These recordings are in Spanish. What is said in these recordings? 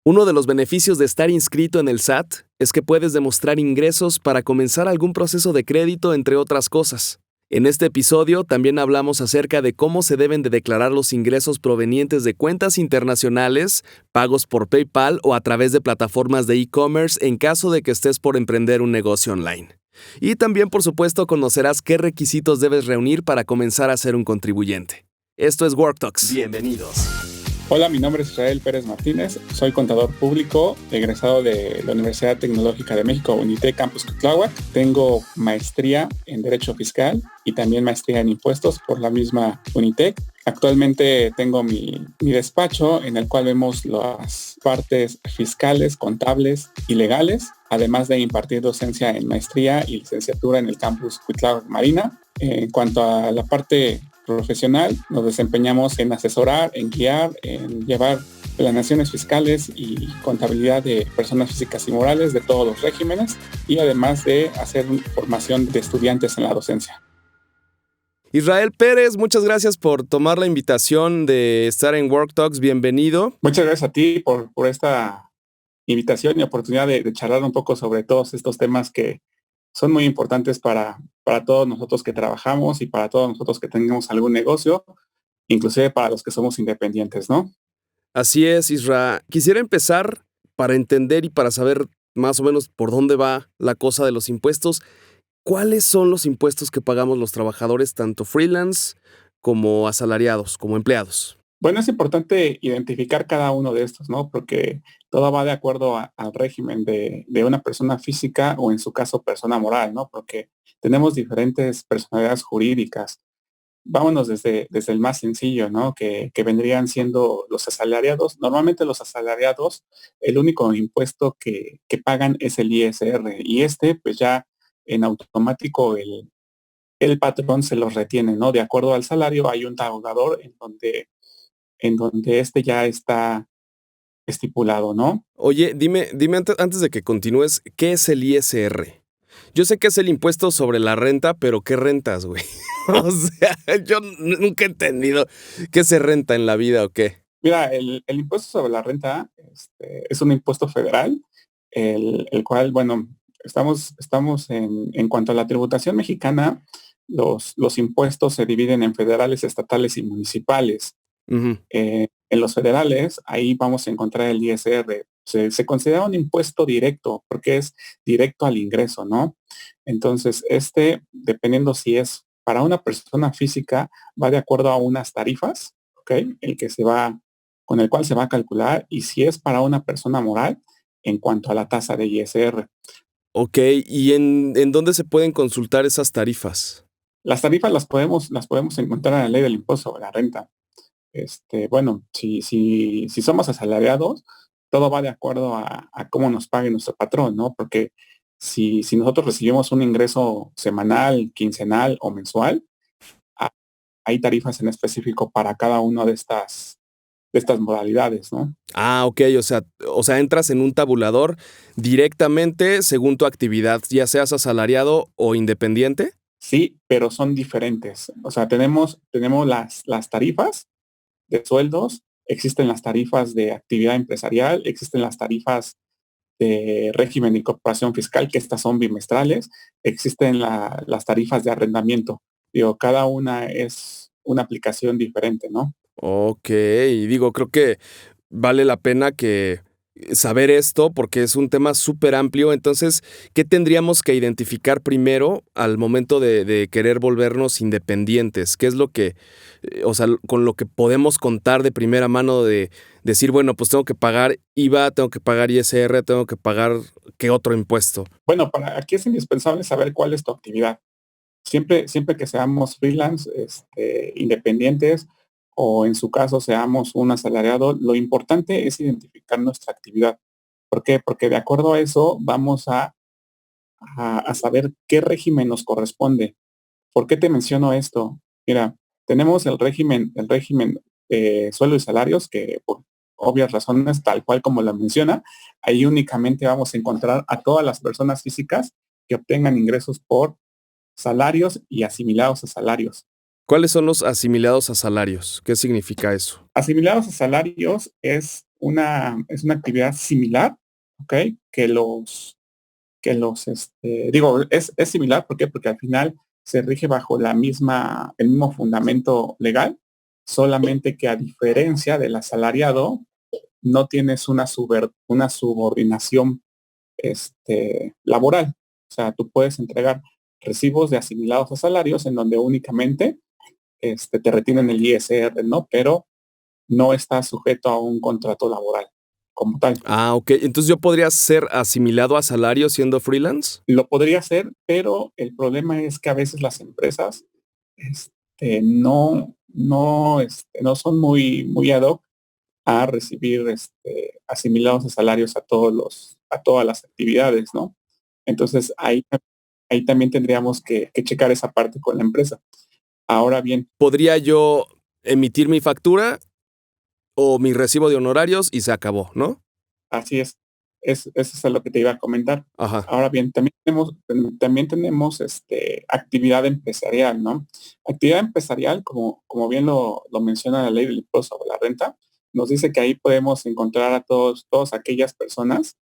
Uno de los beneficios de estar inscrito en el SAT es que puedes demostrar ingresos para comenzar algún proceso de crédito, entre otras cosas. En este episodio también hablamos acerca de cómo se deben de declarar los ingresos provenientes de cuentas internacionales, pagos por PayPal o a través de plataformas de e-commerce en caso de que estés por emprender un negocio online. Y también, por supuesto, conocerás qué requisitos debes reunir para comenzar a ser un contribuyente. Esto es Work Talks. Bienvenidos. Hola, mi nombre es Israel Pérez Martínez, soy contador público, egresado de la Universidad Tecnológica de México, UNITEC Campus Cuitláhuac. Tengo maestría en Derecho Fiscal y también maestría en Impuestos por la misma UNITEC. Actualmente tengo mi despacho en el cual vemos las partes fiscales, contables y legales, además de impartir docencia en maestría y licenciatura en el Campus Cuitláhuac Marina. En cuanto a la parte profesional, nos desempeñamos en asesorar, en guiar, en llevar planeaciones fiscales y contabilidad de personas físicas y morales de todos los regímenes y además de hacer formación de estudiantes en la docencia. Israel Pérez, muchas gracias por tomar la invitación de estar en Work Talks. Bienvenido. Muchas gracias a ti por esta invitación y oportunidad de charlar un poco sobre todos estos temas que son muy importantes para todos nosotros que trabajamos y para todos nosotros que tengamos algún negocio, inclusive para los que somos independientes, ¿no? Así es, Isra. Quisiera empezar para entender y para saber más o menos por dónde va la cosa de los impuestos. ¿Cuáles son los impuestos que pagamos los trabajadores, tanto freelance como asalariados, como empleados? Bueno, es importante identificar cada uno de estos, ¿no? Porque todo va de acuerdo al régimen de una persona física o en su caso persona moral, ¿no? Porque tenemos diferentes personalidades jurídicas. Vámonos desde el más sencillo, ¿no? Que vendrían siendo los asalariados. Normalmente los asalariados, el único impuesto que pagan es el ISR y pues ya en automático el patrón se los retiene, ¿no? De acuerdo al salario hay un tabulador en donde ya está estipulado, ¿no? Oye, dime antes de que continúes, ¿qué es el ISR? Yo sé que es el impuesto sobre la renta, pero ¿qué rentas, güey? O sea, yo nunca he entendido qué se renta en la vida o qué. Mira, el impuesto sobre la renta es un impuesto federal, el cual, bueno, estamos en cuanto a la tributación mexicana, los impuestos se dividen en federales, estatales y municipales. Ujú. En los federales, ahí vamos a encontrar el ISR. Se considera un impuesto directo porque es directo al ingreso, ¿no? Entonces, dependiendo si es para una persona física, va de acuerdo a unas tarifas, ¿ok? Con el cual se va a calcular, y si es para una persona moral, en cuanto a la tasa de ISR. Ok, ¿y en dónde se pueden consultar esas tarifas? Las tarifas las podemos encontrar en la ley del impuesto sobre la renta. Bueno, si somos asalariados, todo va de acuerdo a cómo nos pague nuestro patrón, ¿no? Porque si nosotros recibimos un ingreso semanal, quincenal o mensual, a- hay tarifas en específico para cada una de estas modalidades, ¿no? Ah, ok, o sea, entras en un tabulador directamente según tu actividad, ya seas asalariado o independiente. Sí, pero son diferentes. O sea, tenemos las tarifas de sueldos, existen las tarifas de actividad empresarial, existen las tarifas de régimen de incorporación fiscal, que estas son bimestrales, existen las tarifas de arrendamiento. Digo, cada una es una aplicación diferente, ¿no? Ok, digo, creo que vale la pena que saber esto porque es un tema súper amplio. Entonces, ¿qué tendríamos que identificar primero al momento de querer volvernos independientes? ¿Qué es lo que, o sea, con lo que podemos contar de primera mano de decir, bueno, pues tengo que pagar IVA, tengo que pagar ISR, tengo que pagar qué otro impuesto? Bueno, aquí es indispensable saber cuál es tu actividad. Siempre que seamos freelance, independientes, o en su caso seamos un asalariado, lo importante es identificar nuestra actividad. ¿Por qué? Porque de acuerdo a eso vamos a saber qué régimen nos corresponde. ¿Por qué te menciono esto? Mira, tenemos el régimen sueldo y salarios, que por obvias razones, tal cual como la menciona, ahí únicamente vamos a encontrar a todas las personas físicas que obtengan ingresos por salarios y asimilados a salarios. ¿Cuáles son los asimilados a salarios? ¿Qué significa eso? Asimilados a salarios es una actividad similar, ¿ok? Es similar, ¿por qué? Porque al final se rige bajo el mismo fundamento legal, solamente que a diferencia del asalariado, no tienes una subordinación laboral. O sea, tú puedes entregar recibos de asimilados a salarios en donde únicamente te retienen el ISR, ¿no? Pero no está sujeto a un contrato laboral como tal. Ah, ok. Entonces yo podría ser asimilado a salario siendo freelance. Lo podría hacer, pero el problema es que a veces las empresas no son muy ad hoc a recibir asimilados a salarios a todas las actividades, ¿no? Entonces ahí también tendríamos que checar esa parte con la empresa. Ahora bien, ¿Podría yo emitir mi factura o mi recibo de honorarios y se acabó, ¿no? así es. Eso es lo que te iba a comentar. Ajá. Ahora bien, también tenemos actividad empresarial, ¿no? Actividad empresarial, como bien lo menciona la ley del impuesto sobre la renta, nos dice que ahí podemos encontrar a todas aquellas personas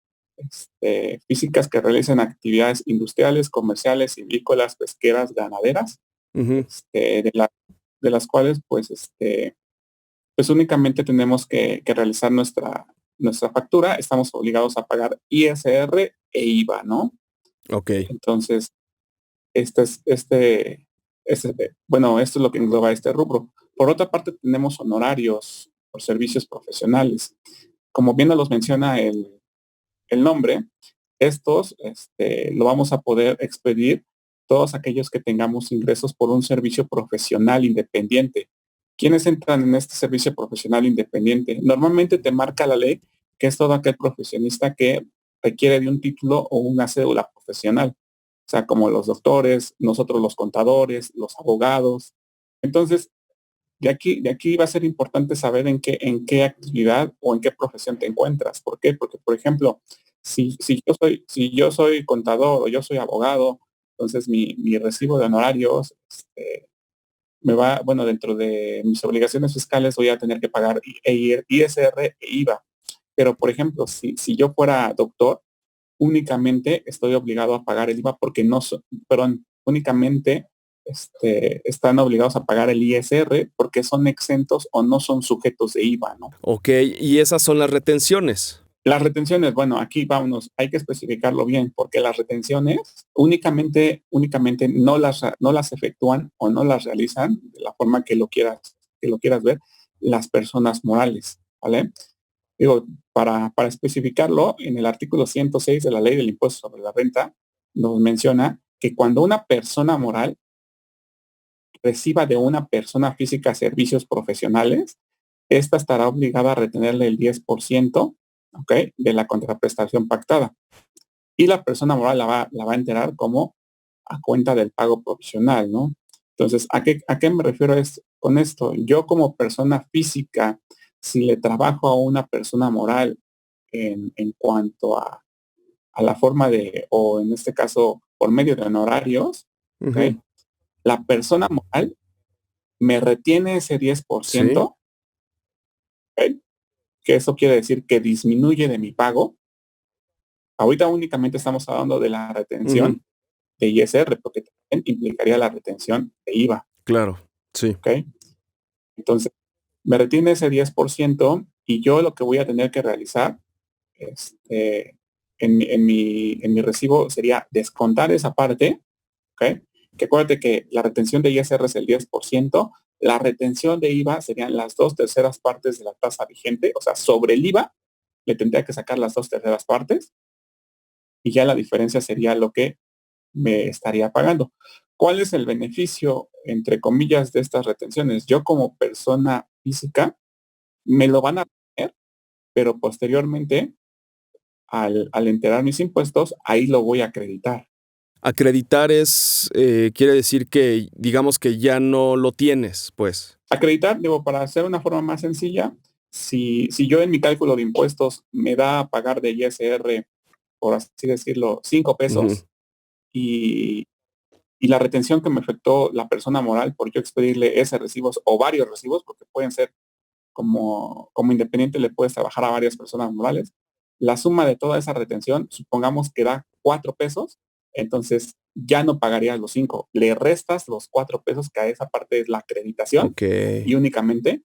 físicas que realicen actividades industriales, comerciales, silvícolas, pesqueras, ganaderas, Ujú. de las cuales pues únicamente tenemos que realizar nuestra factura, estamos obligados a pagar ISR e IVA, ¿no? Ok. Entonces, esto es lo que engloba este rubro. Por otra parte, tenemos honorarios por servicios profesionales. Como bien nos los menciona el nombre, estos lo vamos a poder expedir todos aquellos que tengamos ingresos por un servicio profesional independiente. ¿Quiénes entran en este servicio profesional independiente? Normalmente te marca la ley que es todo aquel profesionista que requiere de un título o una cédula profesional. O sea, como los doctores, nosotros los contadores, los abogados. Entonces, de aquí va a ser importante saber en qué actividad o en qué profesión te encuentras. ¿Por qué? Porque, por ejemplo, si yo soy contador o yo soy abogado, entonces mi recibo de honorarios bueno, dentro de mis obligaciones fiscales voy a tener que pagar ISR e IVA. Pero, por ejemplo, si yo fuera doctor, únicamente estoy obligado a pagar el IVA porque perdón, únicamente están obligados a pagar el ISR porque son exentos o no son sujetos de IVA, ¿no? Ok. Y esas son las retenciones. Las retenciones, bueno, aquí vámonos, hay que especificarlo bien, porque las retenciones únicamente no las efectúan o no las realizan de la forma que lo quieras ver, las personas morales, ¿vale? Digo, para especificarlo, en el artículo 106 de la Ley del Impuesto sobre la Renta, nos menciona que cuando una persona moral reciba de una persona física servicios profesionales, esta estará obligada a retenerle el 10%, ¿ok? De la contraprestación pactada. Y la persona moral la va a enterar como a cuenta del pago provisional, ¿no? Entonces, ¿a qué me refiero con esto? Yo como persona física, si le trabajo a una persona moral en cuanto a la forma o en este caso, por medio de honorarios, ¿ok? Ujú. La persona moral me retiene ese Sí. 10%, ¿ok? Que eso quiere decir que disminuye de mi pago. Ahorita únicamente estamos hablando de la Ujú. retención de ISR, porque también implicaría la retención de IVA, Claro. Sí. ¿ok? Entonces, me retiene ese 10% y yo lo que voy a tener que realizar en mi recibo sería descontar esa parte, ¿ok? Que acuérdate que la retención de ISR es el 10%, la retención de IVA serían las 2/3 partes de la tasa vigente, o sea, sobre el IVA le tendría que sacar las 2/3 partes y ya la diferencia sería lo que me estaría pagando. ¿Cuál es el beneficio, entre comillas, de estas retenciones? Yo como persona física me lo van a tener, pero posteriormente, al enterar mis impuestos, ahí lo voy a acreditar. Acreditar quiere decir que, digamos que ya no lo tienes, pues. Acreditar, digo, para hacer una forma más sencilla, si yo en mi cálculo de impuestos me da a pagar de ISR, por así decirlo, 5 Ujú. pesos y y la retención que me efectuó la persona moral por yo expedirle ese recibos o varios recibos, porque pueden ser como independiente, le puedes trabajar a varias personas morales. La suma de toda esa retención, supongamos que da 4 pesos, entonces ya no pagarías los 5, le restas los 4 pesos, que a esa parte es la acreditación, Ok, y únicamente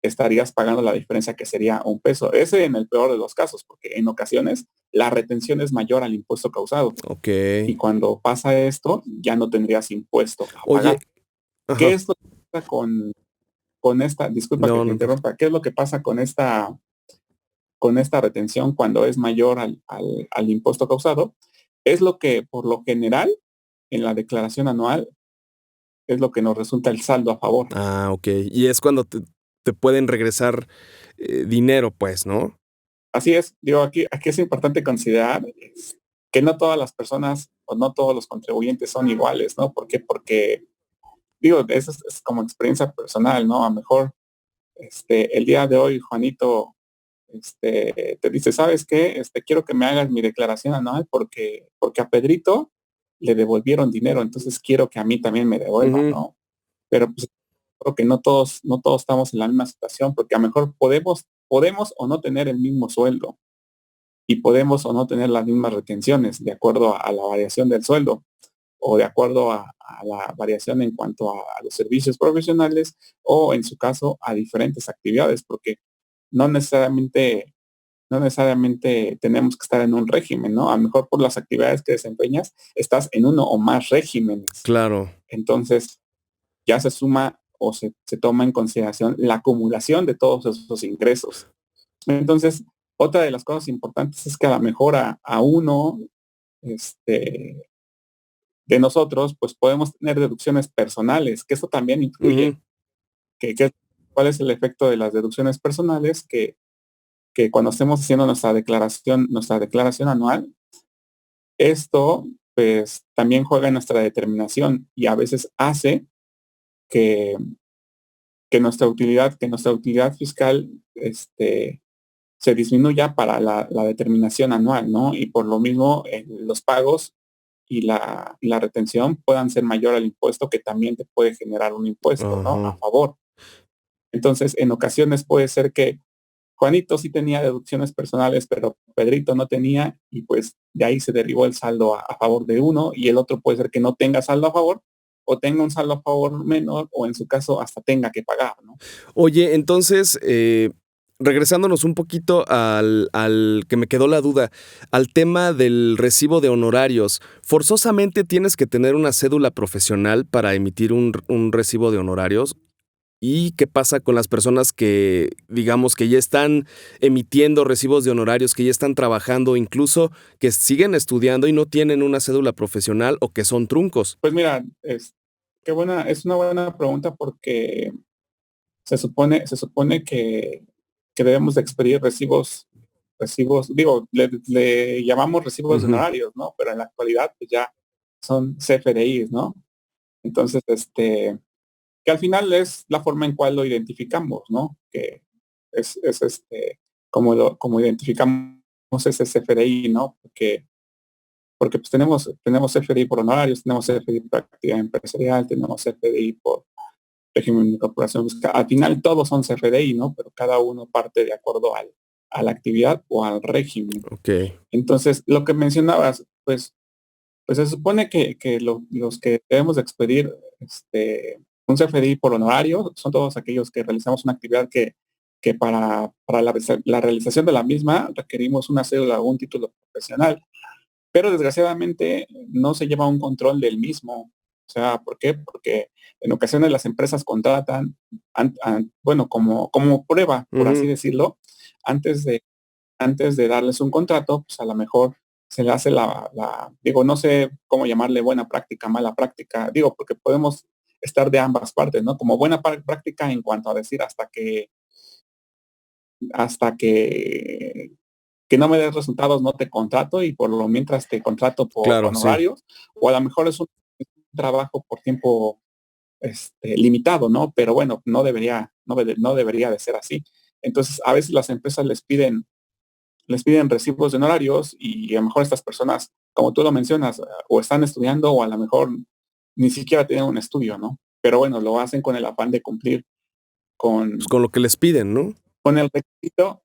estarías pagando la diferencia, que sería 1 peso. Ese en el peor de los casos, porque en ocasiones la retención es mayor al impuesto causado. ok. Y cuando pasa esto, ya no tendrías impuesto a Oye, pagar. ¿Qué ajá, es lo que pasa con esta? Disculpa que no, te no importa. interrumpa. ¿Qué es lo que pasa con esta retención cuando es mayor al impuesto causado? Es lo que, por lo general, en la declaración anual, es lo que nos resulta el saldo a favor. Ah, ok. Y es cuando te pueden regresar dinero, pues, ¿no? Así es, digo, aquí es importante considerar que no todas las personas o no todos los contribuyentes son iguales, ¿no? ¿Por qué? Porque, digo, eso es como experiencia personal, ¿no? A lo mejor, el día de hoy, Juanito, te dice, ¿sabes qué? Quiero que me hagas mi declaración anual porque a Pedrito le devolvieron dinero, entonces quiero que a mí también me devuelvan, Ujú, ¿no? Pero pues creo que no todos estamos en la misma situación, porque a lo mejor podemos o no tener el mismo sueldo y podemos o no tener las mismas retenciones de acuerdo a la variación del sueldo o de acuerdo a la variación en cuanto a los servicios profesionales o en su caso a diferentes actividades, porque no necesariamente, no necesariamente tenemos que estar en un régimen, ¿no? A lo mejor por las actividades que desempeñas estás en uno o más regímenes. claro. Entonces ya se suma o se toma en consideración la acumulación de todos esos ingresos. Entonces, otra de las cosas importantes es que a la mejor a uno este, de nosotros, pues podemos tener deducciones personales, que eso también Ujú, influye. ¿Cuál es el efecto de las deducciones personales? Que cuando estemos haciendo nuestra declaración anual, esto pues también juega en nuestra determinación y a veces hace que, que nuestra utilidad fiscal se disminuya para la determinación anual, ¿no? Y por lo mismo los pagos y la retención puedan ser mayor al impuesto, que también te puede generar un impuesto, ¿no? A ajá. favor. Entonces, en ocasiones puede ser que Juanito sí tenía deducciones personales, pero Pedrito no tenía, y pues de ahí se derivó el saldo a favor de uno, y el otro puede ser que no tenga saldo a favor, o tenga un saldo a favor menor, o en su caso hasta tenga que pagar, ¿no? Oye, entonces, regresándonos un poquito al que me quedó la duda, al tema del recibo de honorarios, ¿forzosamente tienes que tener una cédula profesional para emitir un recibo de honorarios? ¿Y qué pasa con las personas que, digamos, que ya están emitiendo recibos de honorarios, que ya están trabajando, incluso que siguen estudiando y no tienen una cédula profesional o que son truncos? Pues mira, es una buena pregunta, porque se supone que debemos de expedir recibos, digo, le llamamos recibos de Ujú. honorarios, ¿no? Pero en la actualidad pues ya son CFDIs, ¿no? Entonces, que al final es la forma en cual lo identificamos, ¿no? Que es como identificamos ese CFDI, ¿no? Porque pues tenemos CFDI por honorarios, tenemos CFDI por actividad empresarial, tenemos CFDI por régimen de incorporación fiscal. Al final todos son CFDI, ¿no? Pero cada uno parte de acuerdo a la actividad o al régimen. Ok. Entonces, lo que mencionabas, pues se supone que los que debemos de expedir un CFDI por honorario son todos aquellos que realizamos una actividad que para la realización de la misma requerimos una cédula o un título profesional, pero desgraciadamente no se lleva un control del mismo. O sea, ¿por qué? Porque en ocasiones las empresas contratan, bueno, como prueba, por así Ujú. decirlo, antes de, antes de darles un contrato, pues a lo mejor se le hace digo, no sé cómo llamarle buena práctica, mala práctica, digo, porque podemos estar de ambas partes, ¿no? Como buena práctica en cuanto a decir hasta que no me des resultados, no te contrato, y por lo mientras te contrato por Claro, sí. honorarios, o a lo mejor es un trabajo por tiempo limitado, ¿no? Pero bueno, no debería de ser así. Entonces, a veces las empresas les piden recibos de honorarios, y a lo mejor estas personas, como tú lo mencionas, o están estudiando, o a lo mejor ni siquiera tienen un estudio, ¿no? Pero bueno, lo hacen con el afán de cumplir Pues con, con lo que les piden, ¿no? con el requisito,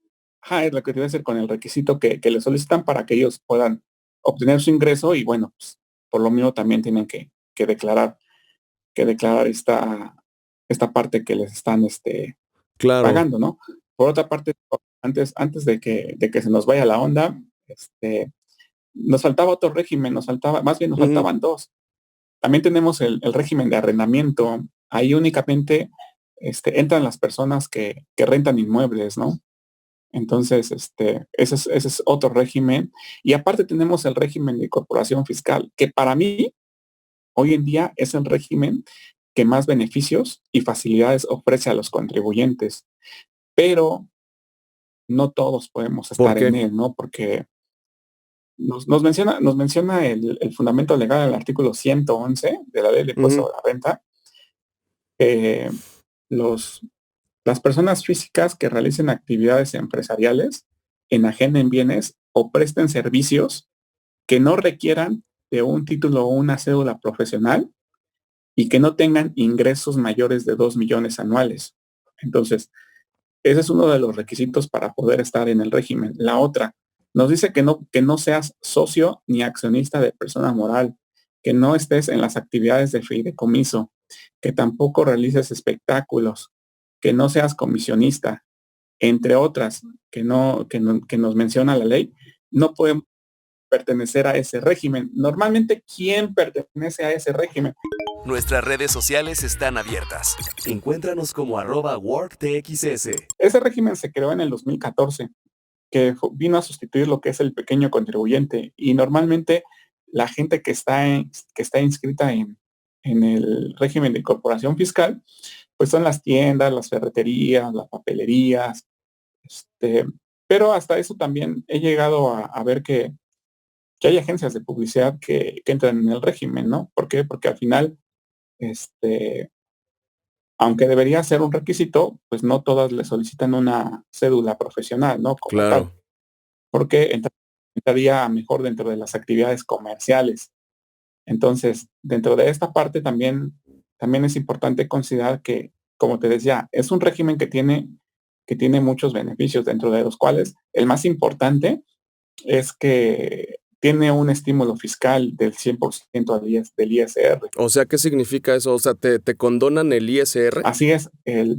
es lo que te iba a decir, con el requisito que le solicitan para que ellos puedan obtener su ingreso y bueno, pues, por lo mismo también tienen que declarar esta parte que les están Claro. pagando, ¿no? Por otra parte, antes de que se nos vaya la onda, nos faltaba otro régimen, más bien nos Ujú. faltaban dos. También tenemos el régimen de arrendamiento. Ahí únicamente entran las personas que rentan inmuebles, ¿no? Entonces, ese es otro régimen. Y aparte tenemos el régimen de incorporación fiscal, que para mí, hoy en día, es el régimen que más beneficios y facilidades ofrece a los contribuyentes. Pero no todos podemos ¿Por estar en qué? él, ¿no? Porque nos menciona el fundamento legal del artículo 111 de la Ley de Impuesto Ujú. sobre la Renta, que los, las personas físicas que realicen actividades empresariales, enajenen bienes o presten servicios que no requieran de un título o una cédula profesional y que no tengan ingresos mayores de 2 millones anuales. Entonces, ese es uno de los requisitos para poder estar en el régimen. La otra, nos dice que no seas socio ni accionista de persona moral, que no estés en las actividades de fideicomiso, que tampoco realices espectáculos, que no seas comisionista, entre otras que nos menciona la ley. No podemos pertenecer a ese régimen. Normalmente, ¿quién pertenece a ese régimen? Nuestras redes sociales están abiertas. Encuéntranos como @worktxs. Ese régimen se creó en el 2014, que vino a sustituir lo que es el pequeño contribuyente, y normalmente la gente que está inscrita en el régimen de incorporación fiscal, pues son las tiendas, las ferreterías, las papelerías, este, pero hasta eso también he llegado a ver que hay agencias de publicidad que entran en el régimen, ¿no? ¿Por qué? Porque al final, este, aunque debería ser un requisito, pues no todas le solicitan una cédula profesional, ¿no? Como tal, Claro. porque entraría mejor dentro de las actividades comerciales. Entonces, dentro de esta parte también es importante considerar que, como te decía, es un régimen que tiene muchos beneficios, dentro de los cuales el más importante es que tiene un estímulo fiscal del 100% del ISR. O sea, ¿qué significa eso? O sea, ¿te condonan el ISR? Así es,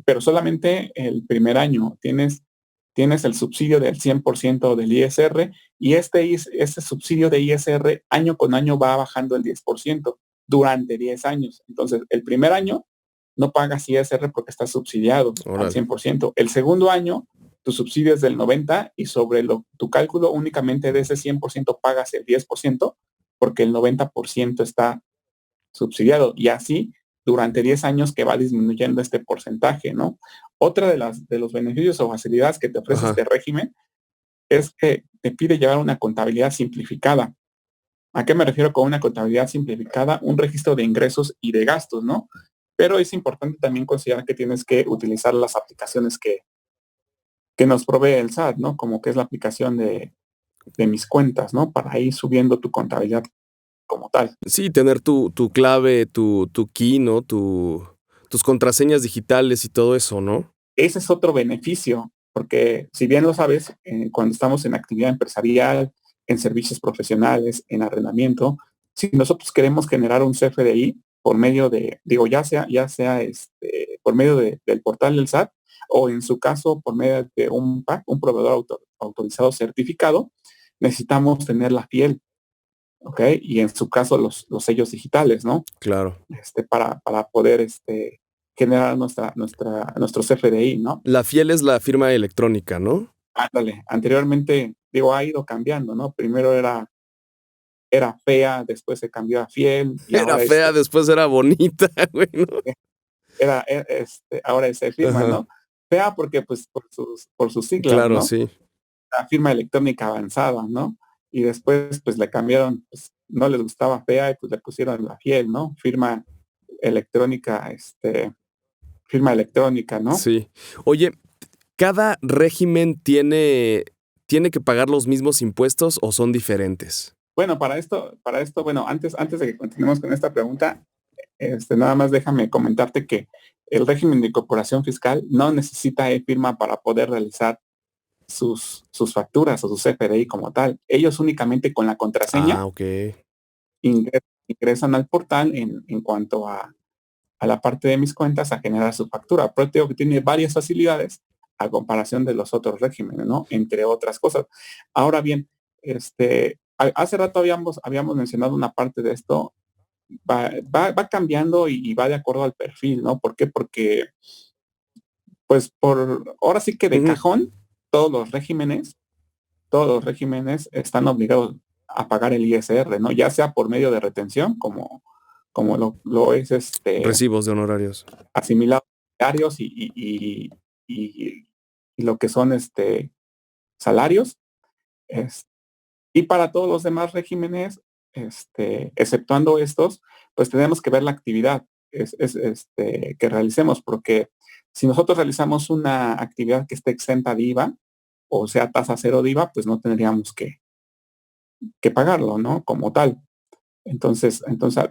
pero solamente el primer año tienes el subsidio del 100% del ISR, y este subsidio de ISR año con año va bajando el 10% durante 10 años. Entonces, el primer año no pagas ISR porque está subsidiado al Órale. 100%. El segundo año, tu subsidio es del 90% y sobre tu cálculo únicamente de ese 100% pagas el 10% porque el 90% está subsidiado, y así durante 10 años que va disminuyendo este porcentaje, ¿no? Otra de los beneficios o facilidades que te ofrece Ajá. este régimen es que te pide llevar una contabilidad simplificada. ¿A qué me refiero con una contabilidad simplificada? Un registro de ingresos y de gastos, ¿no? Pero es importante también considerar que tienes que utilizar las aplicaciones que nos provee el SAT, ¿no? Como que es la aplicación de mis cuentas, ¿no? Para ir subiendo tu contabilidad como tal. Sí, tener tu clave, tu key, ¿no? Tus contraseñas digitales y todo eso, ¿no? Ese es otro beneficio, porque si bien lo sabes, cuando estamos en actividad empresarial, en servicios profesionales, en arrendamiento, si nosotros queremos generar un CFDI por medio digo, ya sea por medio del portal del SAT, o en su caso por medio de un PAC, un proveedor autorizado certificado, necesitamos tener la fiel, ¿ok? Y en su caso los sellos digitales, ¿no? Claro. Para poder generar nuestro CFDI, ¿no? La Fiel es la firma electrónica, ¿no? Ándale, anteriormente, digo, ha ido cambiando, ¿no? Primero era fea, después se cambió a fiel y Era ahora fea, después era bonita, güey, ¿no? ahora es firma, Ajá. ¿no? Fea porque pues por sus siglas, Claro, ¿no? sí. La firma electrónica avanzada, ¿no? Y después pues le cambiaron, pues no les gustaba fea y pues le pusieron la fiel, ¿no? Electrónica, firma electrónica, ¿no? Sí. Oye, ¿cada régimen tiene que pagar los mismos impuestos o son diferentes? Bueno, para esto, bueno, antes de que continuemos con esta pregunta, nada más déjame comentarte que el régimen de incorporación fiscal no necesita e-firma para poder realizar sus facturas o su CFDI como tal. Ellos únicamente con la contraseña Ah, ok. ingresan al portal en cuanto a la parte de mis cuentas a generar su factura. Pero tengo que tiene varias facilidades a comparación de los otros regímenes, ¿no? Entre otras cosas. Ahora bien, hace rato habíamos mencionado una parte de esto, va cambiando y va de acuerdo al perfil, ¿no? ¿Por qué? Porque, pues, ahora sí que de Ujú. cajón, todos los regímenes están obligados a pagar el ISR, ¿no? Ya sea por medio de retención, como lo es Recibos de honorarios. asimilado salarios y, y lo que son salarios. es- y para todos los demás regímenes, exceptuando estos, pues tenemos que ver la actividad que realicemos, porque si nosotros realizamos una actividad que esté exenta de IVA, o sea, tasa cero de IVA, pues no tendríamos que pagarlo, ¿no? Como tal. Entonces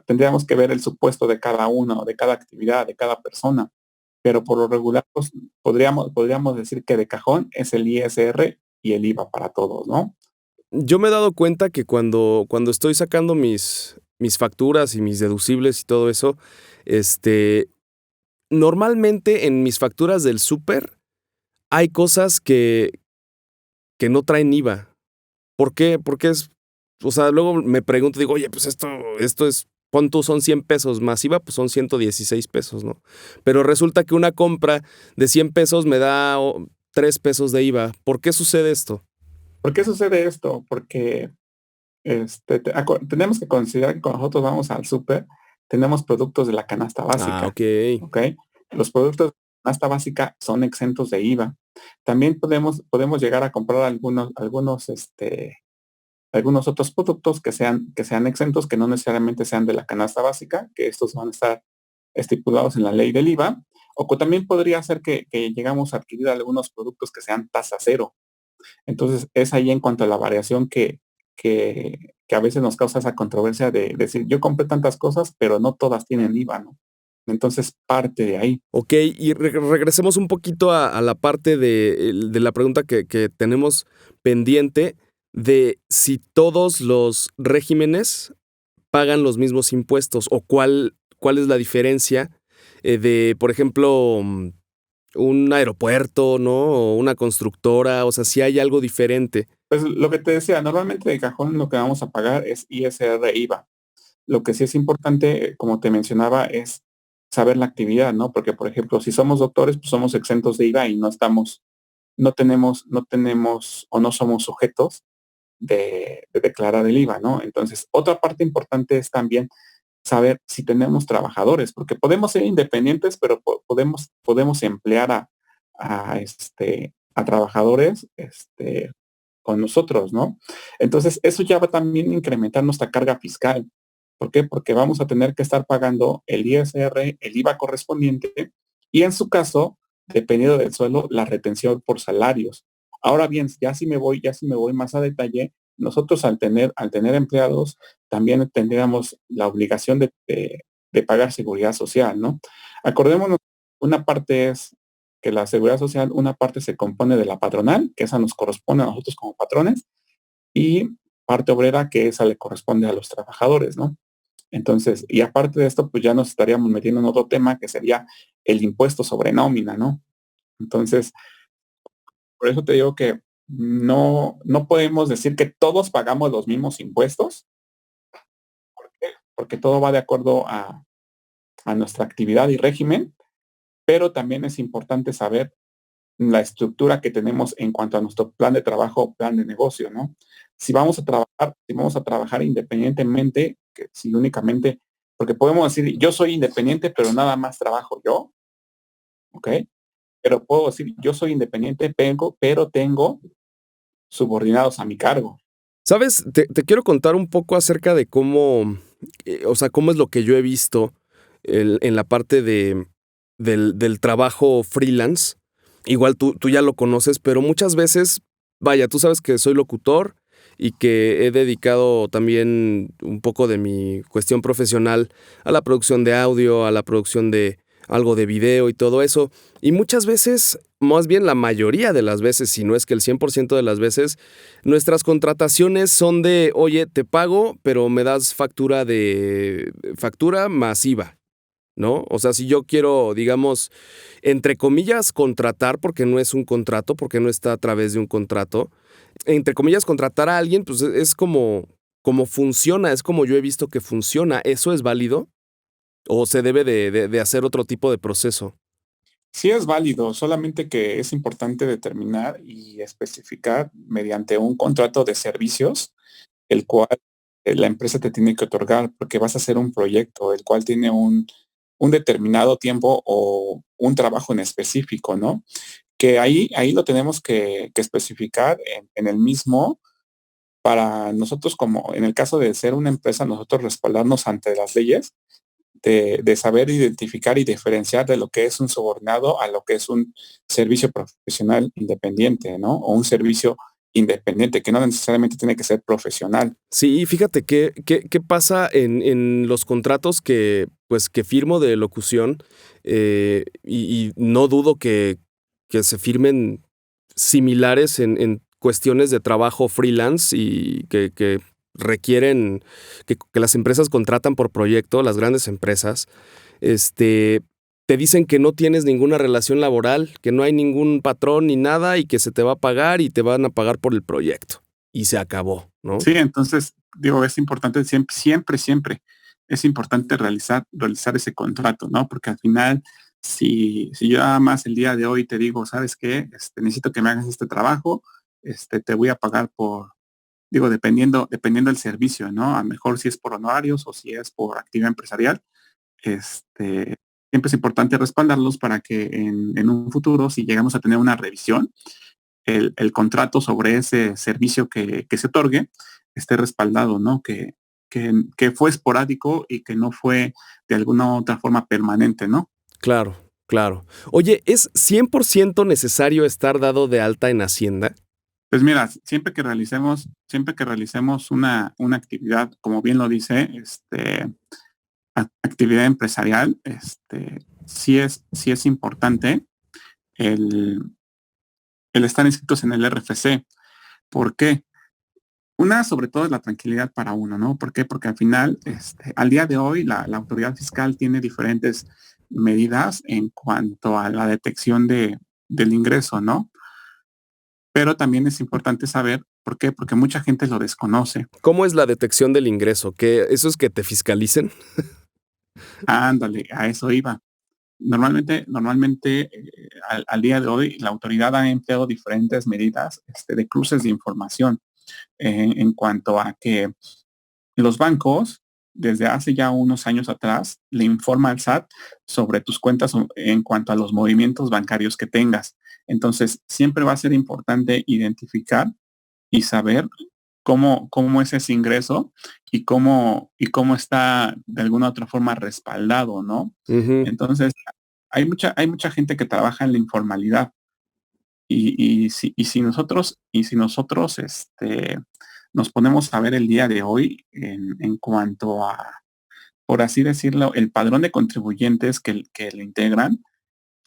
tendríamos que ver el supuesto de cada uno, de cada actividad, de cada persona. Pero por lo regular, pues, podríamos decir que de cajón es el ISR y el IVA para todos, ¿no? Yo me he dado cuenta que cuando estoy sacando mis facturas y mis deducibles y todo eso, este, normalmente en mis facturas del súper hay cosas que no traen IVA. ¿Por qué? Porque o sea, luego me pregunto, digo, oye, pues esto es, pon tú son 100 pesos más IVA, pues son 116 pesos, ¿no? Pero resulta que una compra de 100 pesos me da 3 pesos de IVA. ¿Por qué sucede esto? ¿Por qué sucede esto? Porque tenemos que considerar que cuando nosotros vamos al súper, tenemos productos de la canasta Ah, básica, ok. ¿ok? Los productos de la canasta básica son exentos de IVA. También podemos llegar a comprar algunos otros productos que sean exentos, que no necesariamente sean de la canasta básica, que estos van a estar estipulados en la ley del IVA, o que también podría ser que llegamos a adquirir algunos productos que sean tasa cero. Entonces, es ahí en cuanto a la variación que a veces nos causa esa controversia de decir, yo compré tantas cosas, pero no todas tienen IVA, ¿no? Entonces, parte de ahí. Ok, y regresemos un poquito a la parte de la pregunta que tenemos pendiente de si todos los regímenes pagan los mismos impuestos o cuál es la diferencia de, por ejemplo, un aeropuerto, ¿no? O una constructora, o sea, si hay algo diferente. Pues lo que te decía, normalmente de cajón lo que vamos a pagar es ISR IVA. Lo que sí es importante, como te mencionaba, es saber la actividad, ¿no? Porque, por ejemplo, si somos doctores, pues somos exentos de IVA y no tenemos o no somos sujetos de declarar el IVA, ¿no? Entonces, otra parte importante es también saber si tenemos trabajadores, porque podemos ser independientes, pero podemos emplear a trabajadores con nosotros, ¿no? Entonces, eso ya va también a incrementar nuestra carga fiscal. ¿Por qué? Porque vamos a tener que estar pagando el ISR, el IVA correspondiente y en su caso, dependiendo del sueldo, la retención por salarios. Ahora bien, ya si me voy más a detalle, nosotros al tener empleados, también tendríamos la obligación de pagar seguridad social, ¿no? Acordémonos, una parte es que la seguridad social, una parte se compone de la patronal, que esa nos corresponde a nosotros como patrones, y parte obrera, que esa le corresponde a los trabajadores, ¿no? Entonces, y aparte de esto, pues ya nos estaríamos metiendo en otro tema que sería el impuesto sobre nómina, ¿no? Entonces, por eso te digo que no podemos decir que todos pagamos los mismos impuestos, porque todo va de acuerdo a nuestra actividad y régimen, pero también es importante saber la estructura que tenemos en cuanto a nuestro plan de trabajo o plan de negocio, ¿no? Si vamos a trabajar independientemente, que si únicamente, porque podemos decir, yo soy independiente, pero nada más trabajo yo, ¿ok? Pero puedo decir, yo soy independiente, pero tengo subordinados a mi cargo. ¿Sabes? Te quiero contar un poco acerca de cómo, o sea, cómo es lo que yo he visto en la parte del trabajo freelance. Igual tú ya lo conoces, pero muchas veces, vaya, tú sabes que soy locutor y que he dedicado también un poco de mi cuestión profesional a la producción de audio, a la producción de algo de video y todo eso. Y muchas veces, más bien la mayoría de las veces, si no es que el 100% de las veces, nuestras contrataciones son de, oye, te pago, pero me das factura masiva, ¿no? O sea, si yo quiero, digamos, entre comillas, contratar, porque no es un contrato, porque no está a través de un contrato, entre comillas, contratar a alguien, pues es como funciona, es como yo he visto que funciona. ¿Eso es válido? ¿O se debe de hacer otro tipo de proceso? Sí es válido, solamente que es importante determinar y especificar mediante un contrato de servicios, el cual la empresa te tiene que otorgar, porque vas a hacer un proyecto, el cual tiene un determinado tiempo o un trabajo en específico, ¿no? Que ahí lo tenemos que especificar en el mismo para nosotros, como en el caso de ser una empresa, nosotros respaldarnos ante las leyes de saber identificar y diferenciar de lo que es un subordinado a lo que es un servicio profesional independiente, ¿no? O un servicio independiente, que no necesariamente tiene que ser profesional. Sí, fíjate qué pasa en los contratos que firmo de locución, y no dudo que se firmen similares en cuestiones de trabajo freelance y que requieren que las empresas contratan por proyecto, las grandes empresas, te dicen que no tienes ninguna relación laboral, que no hay ningún patrón ni nada y que se te va a pagar y te van a pagar por el proyecto. Y se acabó, ¿no? Sí, entonces, digo, es importante siempre es importante realizar ese contrato, ¿no? Porque al final, si yo nada más el día de hoy te digo, ¿sabes qué? Necesito que me hagas este trabajo, te voy a pagar por, digo, dependiendo del servicio, ¿no? A lo mejor si es por honorarios o si es por actividad empresarial, siempre es importante respaldarlos para que en un futuro, si llegamos a tener una revisión, el contrato sobre ese servicio que se otorgue esté respaldado, ¿no? Que fue esporádico y que no fue de alguna otra forma permanente, ¿no? Claro, claro. Oye, ¿es 100% necesario estar dado de alta en Hacienda? Pues mira, siempre que realicemos una actividad, como bien lo dice, actividad empresarial, sí es importante el, el estar inscritos en el RFC. ¿Por qué? Una, sobre todo, es la tranquilidad para uno, ¿no? ¿Por qué? Porque al final, al día de hoy, la autoridad fiscal tiene diferentes medidas en cuanto a la detección del ingreso, ¿no? Pero también es importante saber por qué, porque mucha gente lo desconoce. ¿Cómo es la detección del ingreso? ¿Qué, eso es que te fiscalicen? Ándale, a eso iba. Normalmente al día de hoy, la autoridad ha empleado diferentes medidas de cruces de información en cuanto a que los bancos, desde hace ya unos años atrás, le informa al SAT sobre tus cuentas en cuanto a los movimientos bancarios que tengas. Entonces, siempre va a ser importante identificar y saber cómo es ese ingreso y cómo está de alguna otra forma respaldado, ¿no? Ujú. Entonces, hay mucha gente que trabaja en la informalidad y si nosotros nos ponemos a ver el día de hoy en cuanto a, por así decirlo, el padrón de contribuyentes que lo integran,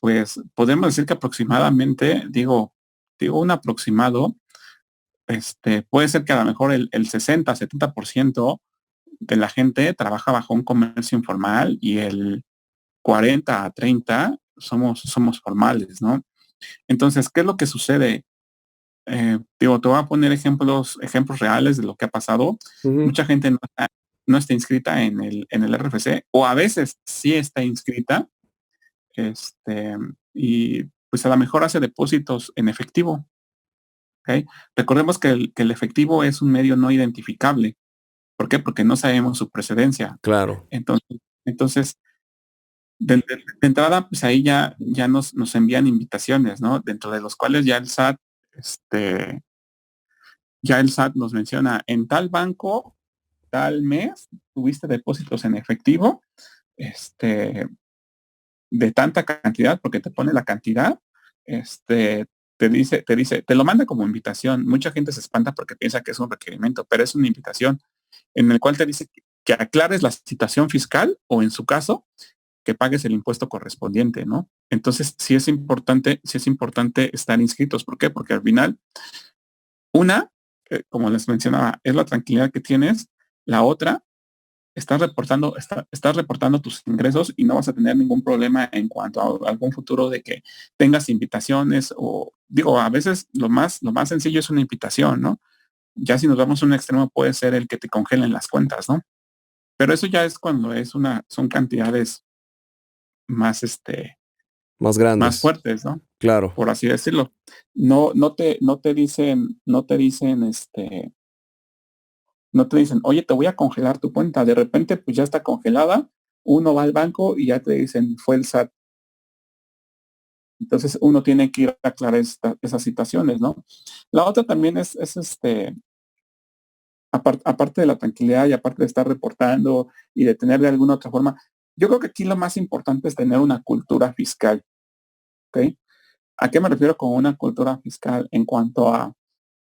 pues podemos decir que aproximadamente, digo un aproximado, puede ser que a lo mejor el 60-70% de la gente trabaja bajo un comercio informal y el 40 a 30 somos formales, ¿no? Entonces, ¿qué es lo que sucede? Te voy a poner ejemplos reales de lo que ha pasado. Ujú. Mucha gente no está inscrita en el RFC o a veces sí está inscrita, este, y pues a lo mejor hace depósitos en efectivo. ¿Ok? Recordemos que el efectivo es un medio no identificable. ¿Por qué? Porque no sabemos su precedencia. Claro. Entonces de entrada, pues ahí ya nos envían invitaciones, ¿no? Dentro de los cuales este, ya el SAT nos menciona en tal banco, tal mes, tuviste depósitos en efectivo, este, de tanta cantidad, porque te pone la cantidad, te te lo manda como invitación. Mucha gente se espanta porque piensa que es un requerimiento, pero es una invitación en el cual te dice que aclares la situación fiscal o en su caso, que pagues el impuesto correspondiente, ¿no? Entonces, sí es importante estar inscritos. ¿Por qué? Porque al final, una, como les mencionaba, es la tranquilidad que tienes. La otra, estás reportando tus ingresos y no vas a tener ningún problema en cuanto a algún futuro de que tengas invitaciones o digo, a veces lo más sencillo es una invitación, ¿no? Ya si nos vamos a un extremo puede ser el que te congelen las cuentas, ¿no? Pero eso ya es cuando son cantidades más, Más más grandes, fuertes, ¿no? claro. Por así decirlo. No te dicen, oye, te voy a congelar tu cuenta. De repente, pues ya está congelada. Uno va al banco y ya te dicen, fue el SAT. Entonces uno tiene que ir a aclarar esas situaciones, ¿no? La otra también aparte de la tranquilidad y aparte de estar reportando y de tener de alguna otra forma, yo creo que aquí lo más importante es tener una cultura fiscal, ¿ok? ¿A qué me refiero con una cultura fiscal? En cuanto a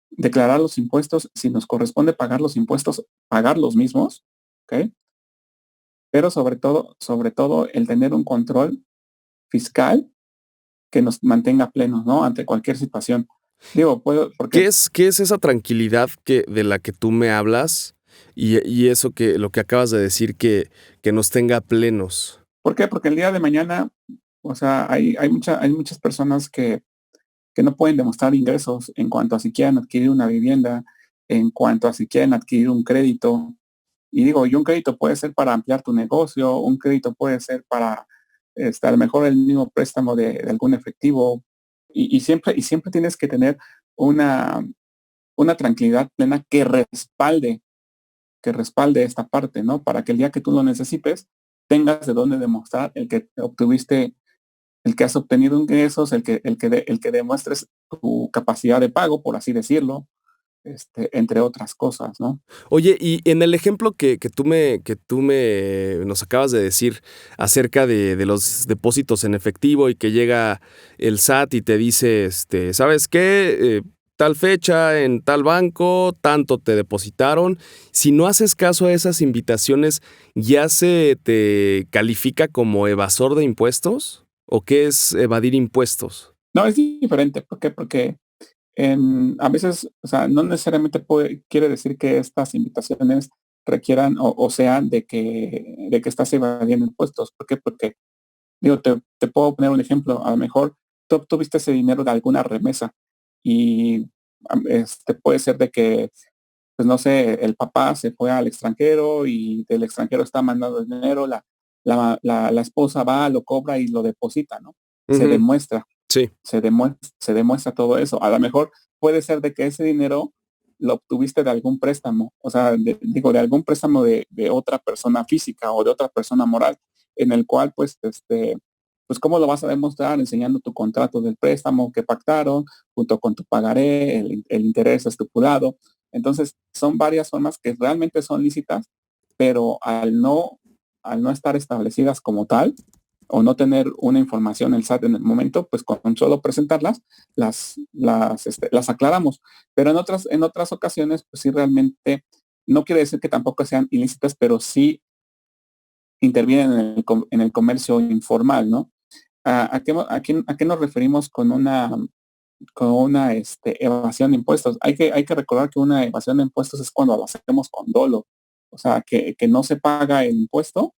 declarar los impuestos, si nos corresponde pagar los impuestos, pagar los mismos, ¿ok? Pero sobre todo el tener un control fiscal que nos mantenga plenos, ¿no? Ante cualquier situación. Digo, porque, ¿Qué es esa tranquilidad de la que tú me hablas y eso que lo que acabas de decir que nos tenga plenos? ¿por qué? Porque el día de mañana, o sea, hay muchas personas que no pueden demostrar ingresos en cuanto a si quieren adquirir una vivienda, en cuanto a si quieren adquirir un crédito. Y digo, y un crédito puede ser para ampliar tu negocio, un crédito puede ser para, a lo mejor el mismo préstamo de algún efectivo. Y siempre tienes que tener una, una tranquilidad plena que respalde esta parte, ¿no? Para que el día que tú lo necesites, tengas de dónde demostrar el que has obtenido ingresos, el que demuestres tu capacidad de pago, por así decirlo, entre otras cosas, ¿no? Oye, y en el ejemplo que tú me nos acabas de decir acerca de los depósitos en efectivo y que llega el SAT y te dice, ¿sabes qué? Tal fecha, en tal banco, tanto te depositaron. Si no haces caso a esas invitaciones, ¿ya se te califica como evasor de impuestos? ¿O qué es evadir impuestos? No, es diferente. ¿Por qué? Porque a veces, o sea, no necesariamente quiere decir que estas invitaciones requieran o sean de que estás evadiendo impuestos. ¿Por qué? Porque, digo, te puedo poner un ejemplo. A lo mejor tú obtuviste ese dinero de alguna remesa y puede ser de que, pues no sé, el papá se fue al extranjero y del extranjero está mandando dinero, la esposa va, lo cobra y lo deposita, ¿no? Se Ujú, demuestra sí. se demuestra todo eso. A lo mejor puede ser de que ese dinero lo obtuviste de algún préstamo, o sea, de algún préstamo de otra persona física o de otra persona moral, en el cual, pues, ¿cómo lo vas a demostrar? Enseñando tu contrato del préstamo que pactaron, junto con tu pagaré, el interés estipulado. Entonces, son varias formas que realmente son lícitas, pero al no estar establecidas como tal, o no tener una información el SAT en el momento, pues con solo presentarlas, las aclaramos. Pero en otras ocasiones, pues sí realmente, no quiere decir que tampoco sean ilícitas, pero sí intervienen en el comercio informal, ¿no? ¿A qué nos referimos con una evasión de impuestos? Hay que recordar que una evasión de impuestos es cuando lo hacemos con dolo. O sea, que no se paga el impuesto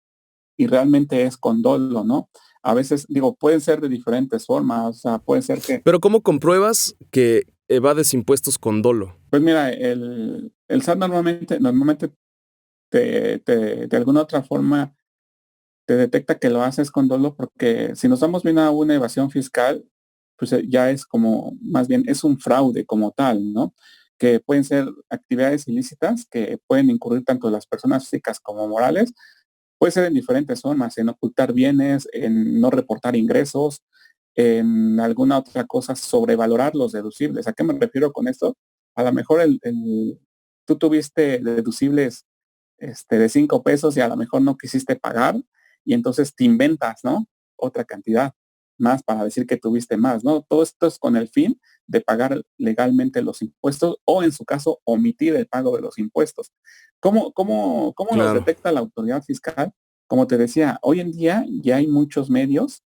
y realmente es con dolo, ¿no? A veces, digo, pueden ser de diferentes formas, o sea, puede ser que, Pero ¿cómo compruebas que evades impuestos con dolo? pues mira, el SAT normalmente de alguna otra forma te detecta que lo haces con dolo porque si nos vamos bien a una evasión fiscal, pues ya es como, más bien es un fraude como tal, ¿no? Que pueden ser actividades ilícitas que pueden incurrir tanto las personas físicas como morales. Puede ser en diferentes formas, en ocultar bienes, en no reportar ingresos, en alguna otra cosa, sobrevalorar los deducibles. ¿A qué me refiero con esto? A lo mejor tú tuviste deducibles de 5 pesos y a lo mejor no quisiste pagar y entonces te inventas, ¿no? Otra cantidad. más para decir que tuviste más, ¿no? Todo esto es con el fin de pagar legalmente los impuestos o, en su caso, omitir el pago de los impuestos. ¿Cómo los Claro. detecta la autoridad fiscal? Como te decía, hoy en día ya hay muchos medios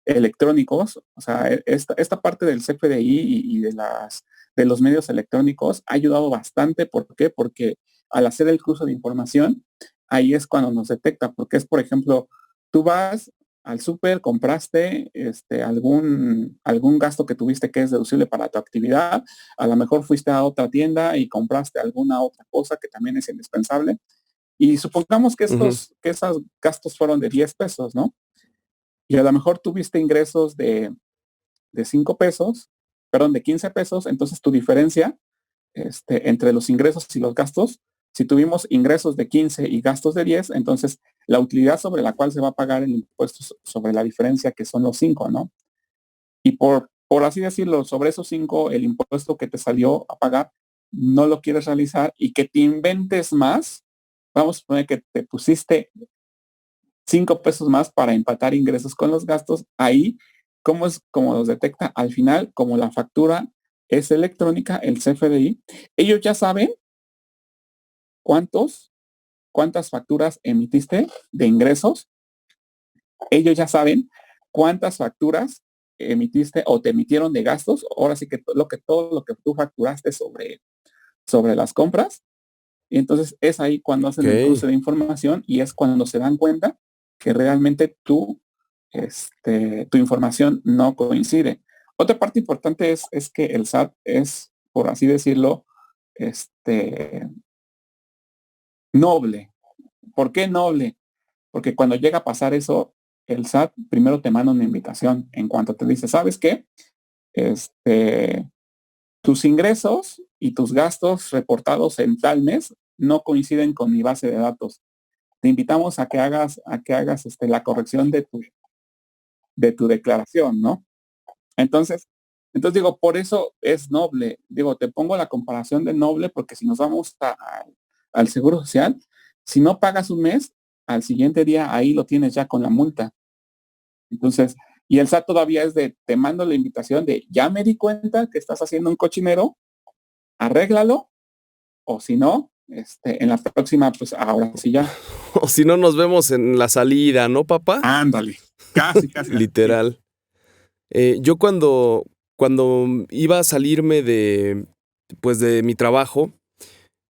electrónicos, o sea, esta parte del CFDI y de los medios electrónicos ha ayudado bastante. ¿Por qué? Porque al hacer el cruce de información, ahí es cuando nos detecta, porque es, por ejemplo, tú vas al súper, compraste algún gasto que tuviste que es deducible para tu actividad, a lo mejor fuiste a otra tienda y compraste alguna otra cosa que también es indispensable, y supongamos que Ujú. esos gastos fueron de 10 pesos, ¿no? Y a lo mejor tuviste ingresos de 5 pesos, perdón, de 15 pesos, entonces tu diferencia entre los ingresos y los gastos, si tuvimos ingresos de 15 y gastos de 10, entonces la utilidad sobre la cual se va a pagar el impuesto sobre la diferencia, que son los 5, ¿no? Y por así decirlo, sobre esos 5, el impuesto que te salió a pagar, no lo quieres realizar y que te inventes más, vamos a poner que te pusiste 5 pesos más para empatar ingresos con los gastos, ahí, ¿cómo es como los detecta? Al final, como la factura es electrónica, el CFDI, ellos ya saben cuántas facturas emitiste de ingresos, ellos ya saben cuántas facturas emitiste o te emitieron de gastos, ahora sí que todo lo que tú facturaste sobre las compras, y entonces es ahí cuando hacen el Ok. cruce de información y es cuando se dan cuenta que realmente tu información no coincide. Otra parte importante es que el SAT es, por así decirlo, noble. ¿Por qué noble? Porque cuando llega a pasar eso, el SAT primero te manda una invitación en cuanto te dice, ¿sabes qué? Este, tus ingresos y tus gastos reportados en tal mes no coinciden con mi base de datos. Te invitamos a que hagas la corrección de tu declaración, ¿no? Entonces, digo, por eso es noble. Digo, te pongo la comparación de noble porque si nos vamos al Seguro Social, si no pagas un mes, al siguiente día ahí lo tienes ya con la multa. Entonces, y el SAT todavía es de, te mando la invitación de, ya me di cuenta que estás haciendo un cochinero, arréglalo, o si no, en la próxima, pues ahora sí ya. O si no, nos vemos en la salida, ¿no, papá? Ándale, casi, casi así. Literal. Yo cuando iba a salirme pues de mi trabajo,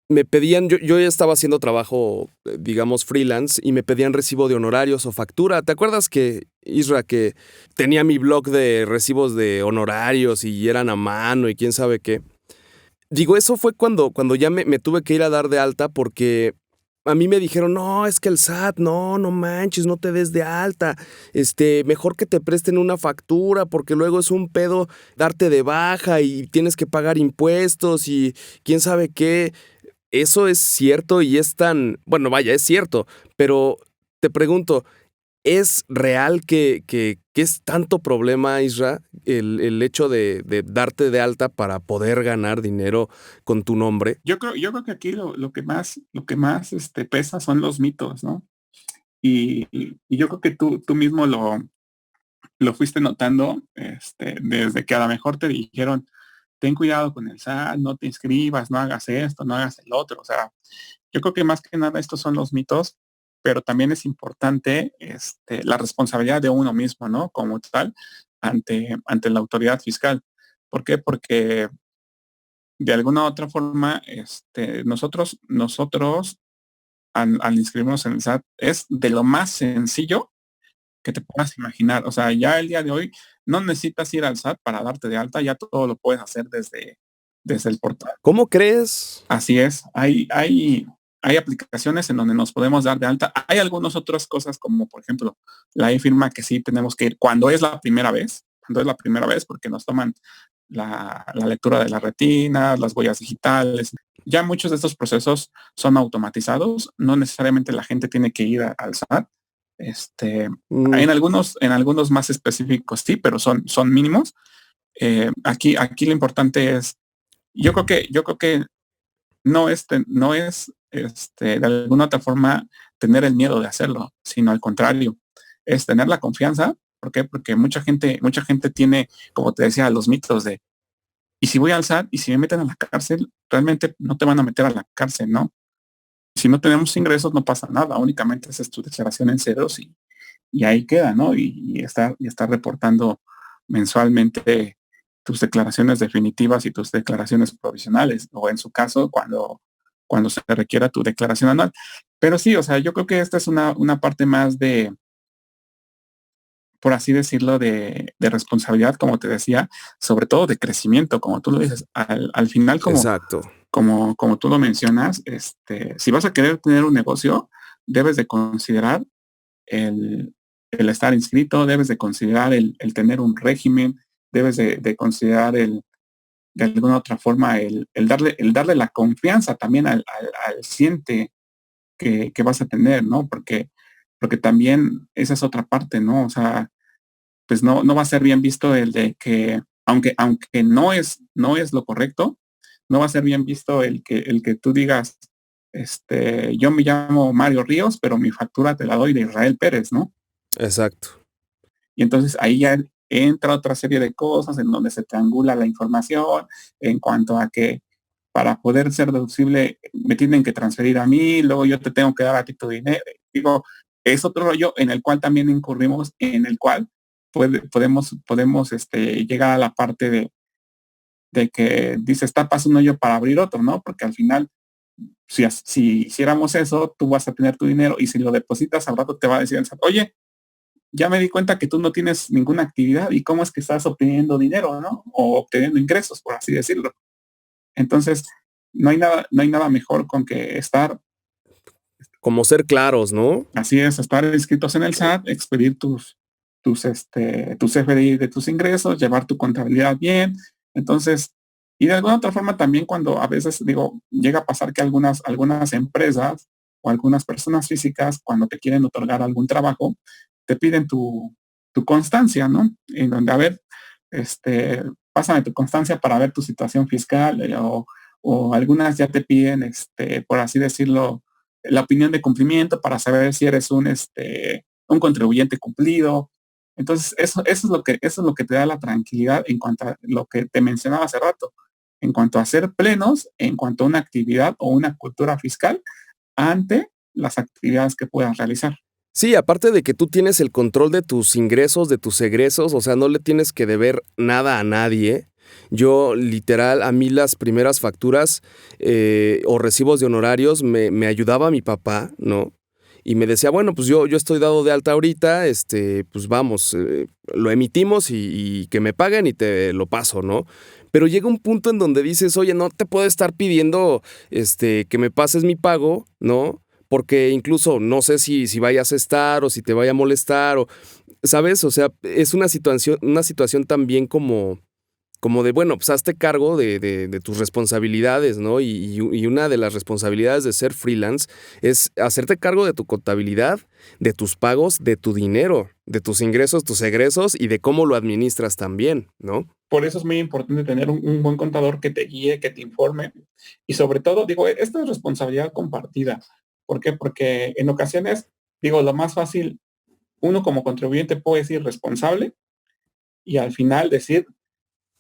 me pedían, yo ya estaba haciendo trabajo, digamos, freelance, y me pedían recibo de honorarios o factura. ¿Te acuerdas que, Isra, que tenía mi blog de recibos de honorarios y eran a mano y quién sabe qué? Digo, eso fue cuando ya me tuve que ir a dar de alta porque a mí me dijeron, no, es que el SAT, no manches, no te des de alta. Mejor que te presten una factura porque luego es un pedo darte de baja y tienes que pagar impuestos y quién sabe qué. Eso es cierto y es bueno, vaya, es cierto, pero te pregunto, ¿es real que es tanto problema, Isra, el hecho de darte de alta para poder ganar dinero con tu nombre? Yo creo que aquí lo que más pesa son los mitos, ¿no? Y yo creo que tú mismo lo fuiste notando, desde que a lo mejor te dijeron, ten cuidado con el SAT, no te inscribas, no hagas esto, no hagas el otro. O sea, yo creo que más que nada estos son los mitos, pero también es importante la responsabilidad de uno mismo, ¿no? Como tal, ante la autoridad fiscal. ¿Por qué? Porque de alguna u otra forma, nosotros al inscribirnos en el SAT es de lo más sencillo que te puedas imaginar. O sea, ya el día de hoy no necesitas ir al SAT para darte de alta, ya todo lo puedes hacer desde el portal. ¿Cómo crees? Así es, hay aplicaciones en donde nos podemos dar de alta. Hay algunas otras cosas como, por ejemplo, la e-firma que sí tenemos que ir cuando es la primera vez, porque nos toman la lectura de la retina, las huellas digitales. Ya muchos de estos procesos son automatizados, no necesariamente la gente tiene que ir al SAT. Mm, En algunos más específicos sí, pero son mínimos. Aquí lo importante es, yo creo que no es de alguna otra forma tener el miedo de hacerlo, sino al contrario, es tener la confianza ¿Por qué? Porque mucha gente tiene, como te decía, los mitos de, y si voy al SAT y si me meten a la cárcel, realmente no te van a meter a la cárcel, ¿no? Si no tenemos ingresos no pasa nada, únicamente haces tu declaración en ceros y ahí queda, ¿no? Y está reportando mensualmente tus declaraciones definitivas y tus declaraciones provisionales, o en su caso, cuando se requiera tu declaración anual. Pero sí, o sea, yo creo que esta es una parte más de, por así decirlo, de responsabilidad, como te decía, sobre todo de crecimiento, como tú lo dices. Al final, Exacto. como tú lo mencionas, si vas a querer tener un negocio, debes de considerar el, el estar inscrito, debes de considerar el tener un régimen, debes de considerar de alguna otra forma el darle la confianza también al cliente que vas a tener, ¿no? Porque también esa es otra parte, ¿no? O sea, pues no va a ser bien visto el de que, aunque no es lo correcto, no va a ser bien visto el que tú digas, yo me llamo Mario Ríos, pero mi factura te la doy de Israel Pérez, ¿no? Exacto. Y entonces ahí ya entra otra serie de cosas en donde se triangula la información en cuanto a que para poder ser deducible me tienen que transferir a mí, luego yo te tengo que dar a ti tu dinero. Digo, es otro rollo en el cual también incurrimos, en el cual podemos llegar a la parte de que dices, tapas un hoyo para abrir otro, ¿no? Porque al final, si hiciéramos eso, tú vas a tener tu dinero y si lo depositas al rato te va a decir, oye, ya me di cuenta que tú no tienes ninguna actividad y cómo es que estás obteniendo dinero, ¿no? O obteniendo ingresos, por así decirlo. Entonces, no hay nada mejor con que estar, Como ser claros, ¿no? así es, estar inscritos en el SAT, expedir tus FDI de tus ingresos, llevar tu contabilidad bien. Entonces, y de alguna otra forma también cuando a veces digo, llega a pasar que algunas empresas o algunas personas físicas, cuando te quieren otorgar algún trabajo, te piden tu constancia, ¿no? En donde, a ver, pásame tu constancia para ver tu situación fiscal, o algunas ya te piden, por así decirlo, la opinión de cumplimiento para saber si eres un contribuyente cumplido. Entonces, eso es lo que te da la tranquilidad en cuanto a lo que te mencionaba hace rato, en cuanto a ser plenos, en cuanto a una actividad o una cultura fiscal ante las actividades que puedas realizar. Sí, aparte de que tú tienes el control de tus ingresos, de tus egresos, o sea, no le tienes que deber nada a nadie. Yo, literal, a mí las primeras facturas o recibos de honorarios me ayudaba mi papá, ¿no? Y me decía, bueno, pues yo estoy dado de alta ahorita, pues vamos, lo emitimos y que me paguen y te lo paso, ¿no? Pero llega un punto en donde dices, oye, no te puedo estar pidiendo, que me pases mi pago, ¿no? Porque incluso no sé si vayas a estar o si te vaya a molestar o, ¿sabes? O sea, es una situación también como de, bueno, pues hazte cargo de tus responsabilidades, ¿no? Y una de las responsabilidades de ser freelance es hacerte cargo de tu contabilidad, de tus pagos, de tu dinero, de tus ingresos, tus egresos y de cómo lo administras también, ¿no? Por eso es muy importante tener un buen contador que te guíe, que te informe y sobre todo, digo, esta es responsabilidad compartida. ¿Por qué? Porque en ocasiones, digo, lo más fácil, uno como contribuyente puede ser responsable y al final decir,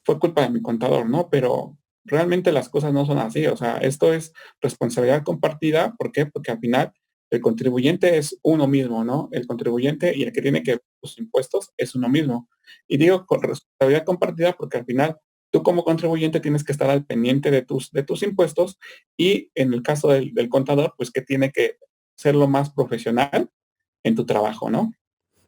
fue culpa de mi contador, ¿no? Pero realmente las cosas no son así. O sea, esto es responsabilidad compartida. ¿Por qué? Porque al final el contribuyente es uno mismo, ¿no? El contribuyente y el que tiene que los impuestos es uno mismo. Y digo con responsabilidad compartida porque al final tú como contribuyente tienes que estar al pendiente de tus impuestos y en el caso del contador, pues que tiene que ser lo más profesional en tu trabajo, ¿no?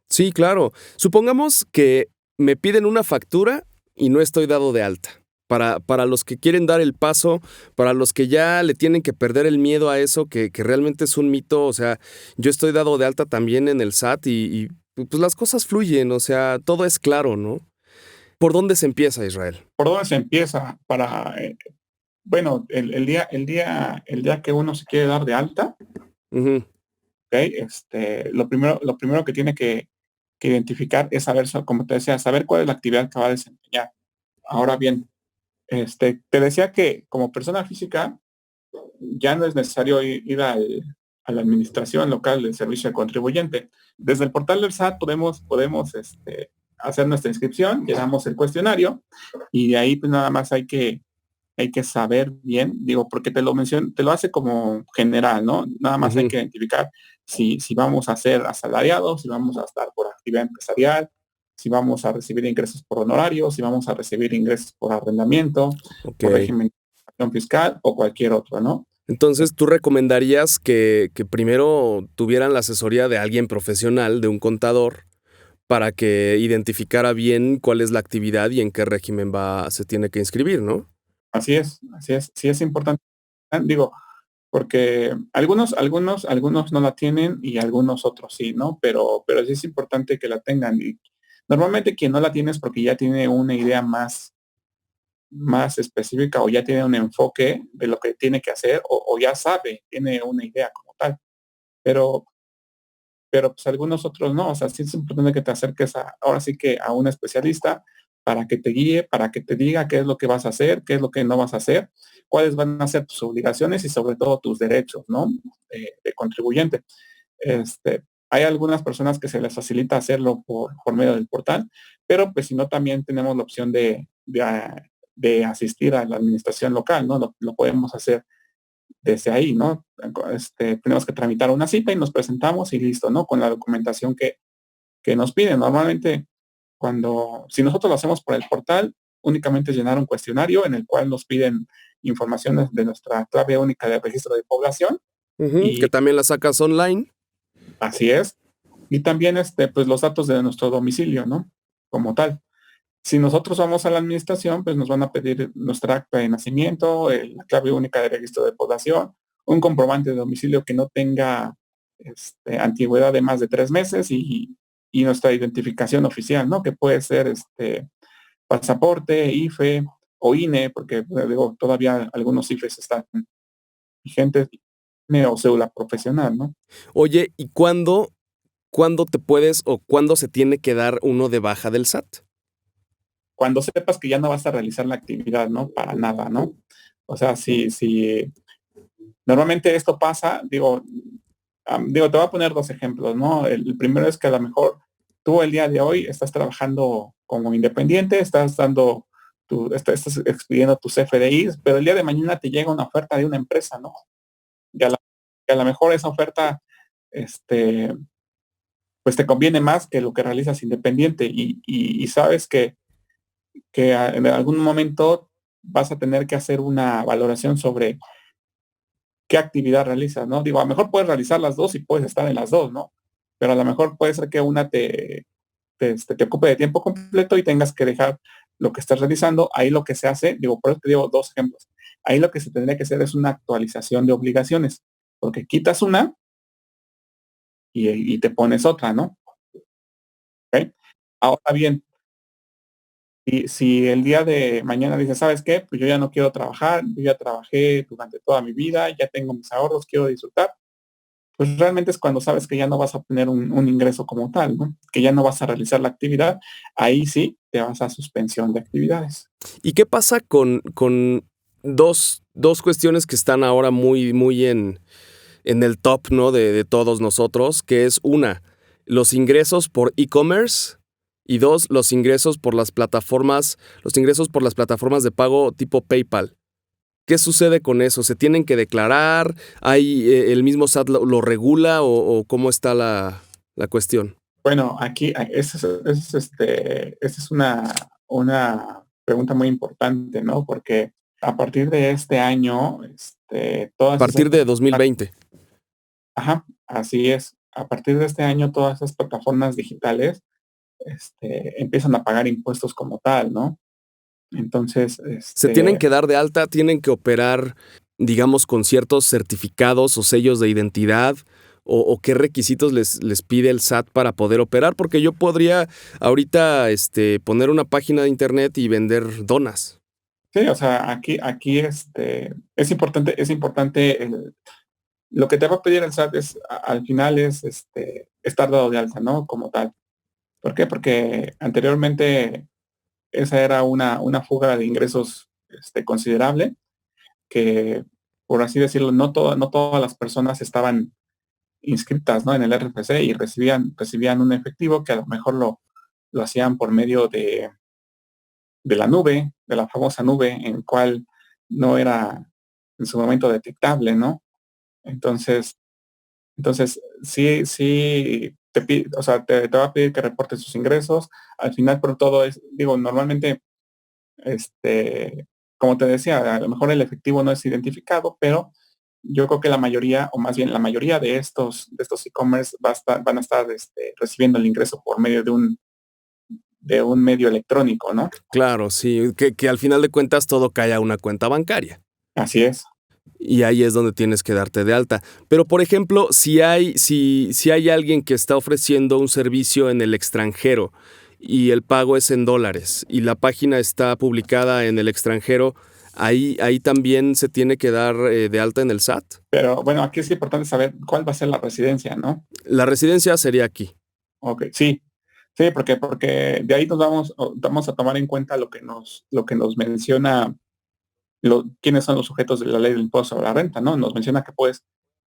Sí, claro. Supongamos que me piden una factura y no estoy dado de alta. Para los que quieren dar el paso, para los que ya le tienen que perder el miedo a eso, que realmente es un mito, o sea, yo estoy dado de alta también en el SAT y pues las cosas fluyen, o sea, todo es claro, ¿no? ¿Por dónde se empieza, Israel? ¿Por dónde se empieza para, bueno, el día que uno se quiere dar de alta? Ujú. ¿Ok? Lo primero que tiene que identificar es saber, como te decía, saber cuál es la actividad que va a desempeñar. Ahora bien, te decía que como persona física ya no es necesario ir a la administración local del servicio al contribuyente. Desde el portal del SAT podemos hacer nuestra inscripción, llenamos el cuestionario y de ahí pues nada más hay que saber bien, digo, porque te lo hace como general, ¿no? Nada más hay Ujú. que identificar si vamos a ser asalariados, si vamos a estar por actividad empresarial, si vamos a recibir ingresos por honorarios, si vamos a recibir ingresos por arrendamiento, Ok. por régimen fiscal o cualquier otro, ¿no? Entonces, ¿tú recomendarías que primero tuvieran la asesoría de alguien profesional, de un contador, para que identificara bien cuál es la actividad y en qué régimen se tiene que inscribir, ¿no? Así es. Sí es importante, digo, porque algunos no la tienen y algunos otros sí, ¿no? Pero sí es importante que la tengan. Y normalmente quien no la tiene es porque ya tiene una idea más específica o ya tiene un enfoque de lo que tiene que hacer o ya sabe, tiene una idea como tal. Pero, pero pues algunos otros no. O sea, sí es importante que te acerques ahora sí que a un especialista para que te guíe, para que te diga qué es lo que vas a hacer, qué es lo que no vas a hacer, cuáles van a ser tus obligaciones y sobre todo tus derechos, ¿no? De contribuyente. Hay algunas personas que se les facilita hacerlo por medio del portal, pero pues si no, también tenemos la opción de asistir a la administración local, ¿no? Lo podemos hacer desde ahí, ¿no? Tenemos que tramitar una cita y nos presentamos y listo, ¿no? Con la documentación que nos piden. Normalmente, si nosotros lo hacemos por el portal, únicamente es llenar un cuestionario en el cual nos piden informaciones de nuestra clave única de registro de población Ujú, que y también la sacas online. así es. Y también pues los datos de nuestro domicilio, ¿no? Como tal. Si nosotros vamos a la administración, pues nos van a pedir nuestra acta de nacimiento, la clave única de registro de población, un comprobante de domicilio que no tenga antigüedad de más de 3 meses y nuestra identificación oficial, ¿no? Que puede ser pasaporte, IFE o INE, porque digo, todavía algunos IFEs están vigentes, INE o cédula profesional, ¿no? Oye, ¿y cuándo te puedes o cuándo se tiene que dar uno de baja del SAT? Cuando sepas que ya no vas a realizar la actividad, ¿no? Para nada, ¿no? O sea, si normalmente esto pasa, digo, te voy a poner dos ejemplos, ¿no? El primero es que a lo mejor tú el día de hoy estás trabajando como independiente, estás expidiendo tus FDIs, pero el día de mañana te llega una oferta de una empresa, ¿no? Que a lo mejor esa oferta, este, pues te conviene más que lo que realizas independiente y sabes que en algún momento vas a tener que hacer una valoración sobre qué actividad realizas, ¿no? Digo, a lo mejor puedes realizar las dos y puedes estar en las dos, ¿no? Pero a lo mejor puede ser que una te ocupe de tiempo completo y tengas que dejar lo que estás realizando. Ahí lo que se hace, digo, por eso te digo dos ejemplos. Ahí lo que se tendría que hacer es una actualización de obligaciones, porque quitas una y te pones otra, ¿no? ¿Ok? Ahora bien, si el día de mañana dices, ¿sabes qué? Pues yo ya no quiero trabajar, yo ya trabajé durante toda mi vida, ya tengo mis ahorros, quiero disfrutar, pues realmente es cuando sabes que ya no vas a obtener un ingreso como tal, ¿no? Que ya no vas a realizar la actividad, ahí sí te vas a suspensión de actividades. ¿Y qué pasa con dos cuestiones que están ahora muy en el top, ¿no? De todos nosotros, que es una, los ingresos por e-commerce y dos, los ingresos por las plataformas de pago tipo PayPal. ¿Qué sucede con eso? ¿Se tienen que declarar? ¿Hay el mismo SAT lo regula o cómo está la cuestión? Bueno, aquí esa es una pregunta muy importante, ¿no? Porque a partir de este año, A todas esas partir de 2020. ajá, así es. A partir de este año, todas esas plataformas digitales, empiezan a pagar impuestos como tal, ¿no? Entonces, Se tienen que dar de alta, tienen que operar, digamos, con ciertos certificados o sellos de identidad o qué requisitos les pide el SAT para poder operar, porque yo podría ahorita poner una página de internet y vender donas. sí, o sea, aquí es importante lo que te va a pedir el SAT al final es estar dado de alta, ¿no? Como tal. ¿Por qué? Porque anteriormente esa era una fuga de ingresos considerable, que por así decirlo, no todas las personas estaban inscritas, ¿no? En el RFC y recibían un efectivo que a lo mejor lo hacían por medio de la nube, de la famosa nube, en cual no era en su momento detectable, ¿no? Entonces, sí, o sea, te va a pedir que reportes sus ingresos. Al final, por todo es, digo, normalmente, como te decía, a lo mejor el efectivo no es identificado, pero yo creo que la mayoría, o más bien la mayoría de estos e-commerce van a estar recibiendo el ingreso por medio de un medio electrónico, ¿no? Claro, sí, que al final de cuentas todo cae a una cuenta bancaria. Así es. Y ahí es donde tienes que darte de alta. Pero, por ejemplo, si hay alguien que está ofreciendo un servicio en el extranjero y el pago es en dólares y la página está publicada en el extranjero, ahí también se tiene que dar de alta en el SAT. Pero bueno, aquí es importante saber cuál va a ser la residencia, ¿no? La residencia sería aquí. Ok, sí. Sí, porque de ahí vamos a tomar en cuenta lo que nos menciona quiénes son los sujetos de la ley del impuesto sobre la renta, ¿no? Nos menciona que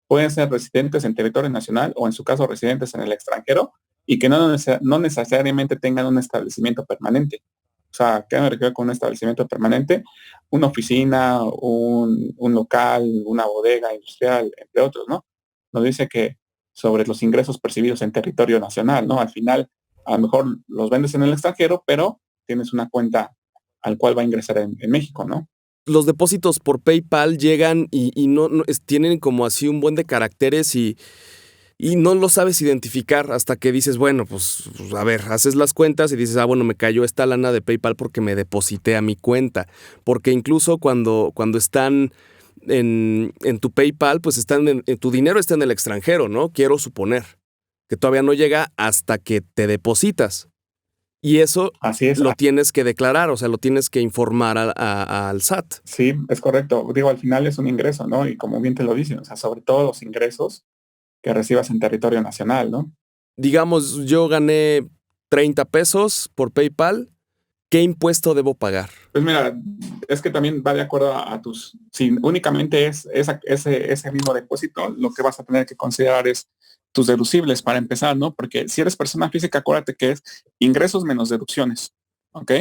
pueden ser residentes en territorio nacional o en su caso residentes en el extranjero y que no necesariamente tengan un establecimiento permanente. O sea, ¿qué me refiero con un establecimiento permanente? Una oficina, un local, una bodega industrial, entre otros, ¿no? Nos dice que sobre los ingresos percibidos en territorio nacional, ¿no? Al final, a lo mejor los vendes en el extranjero, pero tienes una cuenta al cual va a ingresar en México, ¿no? Los depósitos por PayPal llegan y tienen como así un buen de caracteres y no lo sabes identificar hasta que dices, bueno, pues a ver, haces las cuentas y dices, bueno, me cayó esta lana de PayPal porque me deposité a mi cuenta. Porque incluso cuando están en tu PayPal, pues tu dinero está en el extranjero, ¿no? Quiero suponer que todavía no llega hasta que te depositas. Y eso Así es. lo tienes que declarar, o sea, lo tienes que informar al SAT. Sí, es correcto. Digo, al final es un ingreso, ¿no? Y como bien te lo dicen, o sea, sobre todo los ingresos que recibas en territorio nacional, ¿no? Digamos, yo gané 30 pesos por PayPal, ¿qué impuesto debo pagar? Pues mira, es que también va de acuerdo a tus, si únicamente es ese mismo depósito, lo que vas a tener que considerar es tus deducibles para empezar, ¿no? Porque si eres persona física, acuérdate que es ingresos menos deducciones, ¿ok?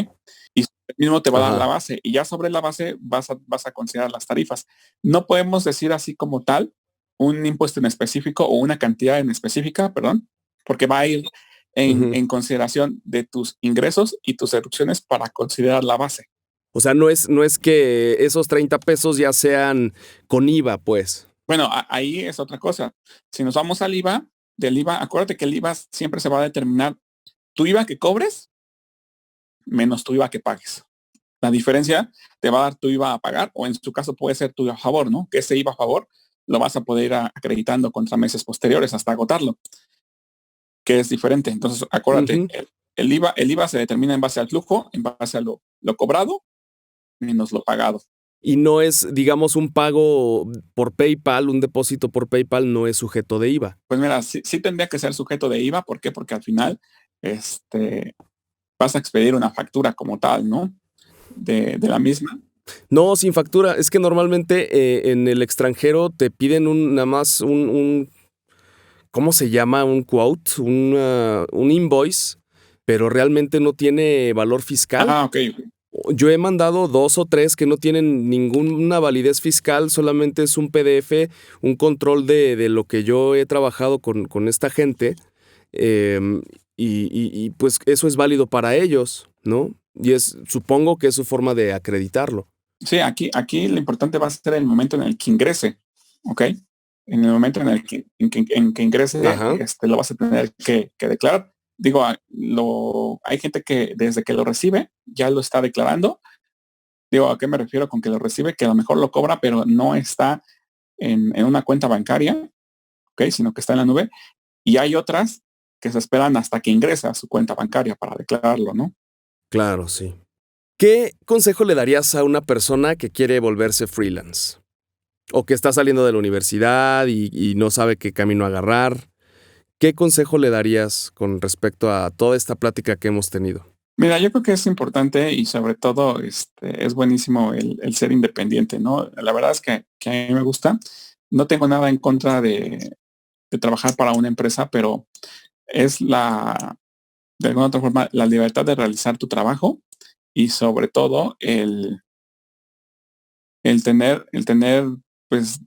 Y el mismo te va a dar la Ajá. base y ya sobre la base vas a considerar las tarifas. No podemos decir así como tal un impuesto en específico o una cantidad en específica, perdón, porque va a ir Ujú. en consideración de tus ingresos y tus deducciones para considerar la base. O sea, no es que esos 30 pesos ya sean con IVA, pues. Bueno, ahí es otra cosa. Si nos vamos al IVA, del IVA, acuérdate que el IVA siempre se va a determinar tu IVA que cobres menos tu IVA que pagues. La diferencia te va a dar tu IVA a pagar o en su caso puede ser tu IVA a favor, ¿no? Que ese IVA a favor lo vas a poder ir acreditando contra meses posteriores hasta agotarlo, que es diferente. Entonces, acuérdate, Ujú. el IVA se determina en base al flujo, en base a lo cobrado menos lo pagado. Y no es, digamos, un pago por PayPal, un depósito por PayPal no es sujeto de IVA. Pues mira, sí tendría que ser sujeto de IVA. ¿Por qué? Porque al final, este, vas a expedir una factura como tal, ¿no? De la misma. No, sin factura. Es que normalmente en el extranjero te piden nada más ¿cómo se llama? Un quote, un invoice, pero realmente no tiene valor fiscal. Ah, ok. Yo he mandado 2 o 3 que no tienen ninguna validez fiscal, solamente es un PDF, un control de lo que yo he trabajado con esta gente, em, pues eso es válido para ellos, ¿no? Y supongo que es su forma de acreditarlo. Sí, aquí lo importante va a ser el momento en el que ingrese, ¿ok? En el momento en que ingrese, Ajá. lo vas a tener que declarar. Digo, hay gente que desde que lo recibe ya lo está declarando. Digo, ¿a qué me refiero con que lo recibe? Que a lo mejor lo cobra, pero no está en una cuenta bancaria, ¿ok? Sino que está en la nube. Y hay otras que se esperan hasta que ingrese a su cuenta bancaria para declararlo, ¿no? Claro, sí. ¿Qué consejo le darías a una persona que quiere volverse freelance? O que está saliendo de la universidad y no sabe qué camino agarrar. ¿Qué consejo le darías con respecto a toda esta plática que hemos tenido? Mira, yo creo que es importante y sobre todo es buenísimo el ser independiente, ¿no? La verdad es que a mí me gusta. No tengo nada en contra de de trabajar para una empresa, pero es de alguna otra forma, la libertad de realizar tu trabajo y sobre todo el tener, pues,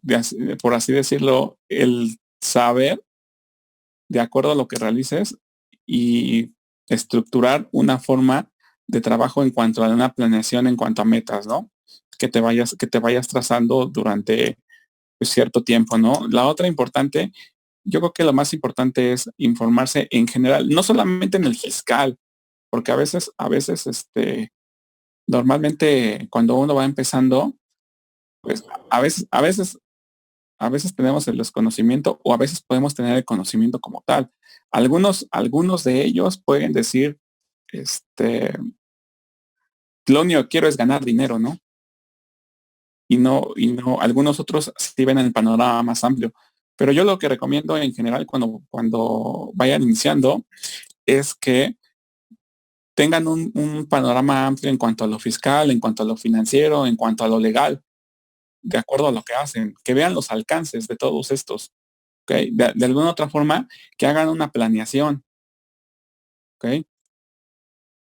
por así decirlo, el saber de acuerdo a lo que realices y estructurar una forma de trabajo en cuanto a una planeación, en cuanto a metas, ¿no? Que te vayas trazando durante, pues, cierto tiempo, ¿no? La otra importante, yo creo que lo más importante es informarse en general, no solamente en el fiscal, porque normalmente cuando uno va empezando, pues a veces tenemos el desconocimiento o a veces podemos tener el conocimiento como tal. Algunos de ellos pueden decir, lo único que quiero es ganar dinero, ¿no? Y no, algunos otros sí ven el panorama más amplio. Pero yo lo que recomiendo en general cuando vayan iniciando es que tengan un panorama amplio en cuanto a lo fiscal, en cuanto a lo financiero, en cuanto a lo legal, de acuerdo a lo que hacen, que vean los alcances de todos estos, ¿ok? De alguna otra forma, que hagan una planeación, ¿ok?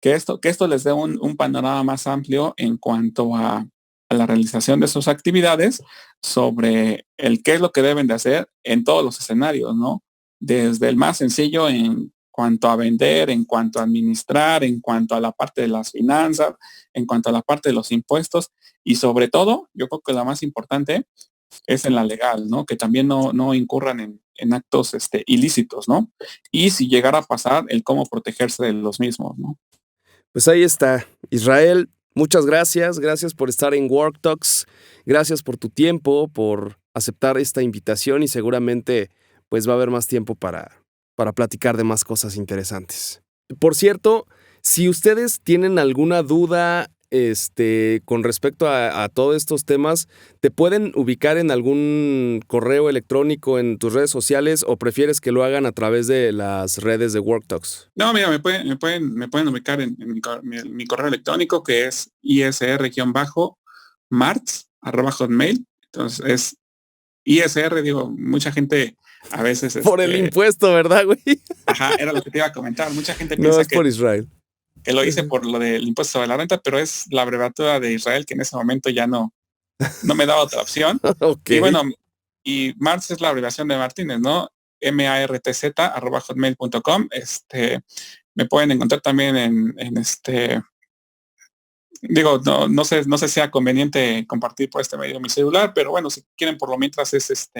Que esto les dé un panorama más amplio en cuanto a la realización de sus actividades sobre el qué es lo que deben de hacer en todos los escenarios, ¿no? Desde el más sencillo en cuanto a vender, en cuanto a administrar, en cuanto a la parte de las finanzas, en cuanto a la parte de los impuestos y sobre todo, yo creo que la más importante es en la legal, ¿no? Que también no incurran en actos ilícitos, ¿no? Y si llegara a pasar, el cómo protegerse de los mismos, ¿no? Pues ahí está. Israel, muchas gracias. Gracias por estar en Work Talks. Gracias por tu tiempo, por aceptar esta invitación y seguramente pues va a haber más tiempo para platicar de más cosas interesantes. Por cierto, si ustedes tienen alguna duda con respecto a todos estos temas, ¿te pueden ubicar en algún correo electrónico en tus redes sociales o prefieres que lo hagan a través de las redes de Work Talks? No, mira, me pueden ubicar en mi correo electrónico que es isr-marts@hotmail. Entonces es ISR, digo, mucha gente a veces, Por el impuesto, ¿verdad, güey? ajá, era lo que te iba a comentar. Mucha gente No, piensa es por Israel. que lo hice por lo del impuesto sobre la renta, pero es la abreviatura de Israel que en ese momento ya no me daba otra opción. Ok. Y bueno, y Martz es la abreviación de Martínez, ¿no? martz@hotmail.com. Me pueden encontrar también digo, no sé si sea conveniente compartir por este medio mi celular, pero bueno, si quieren por lo mientras es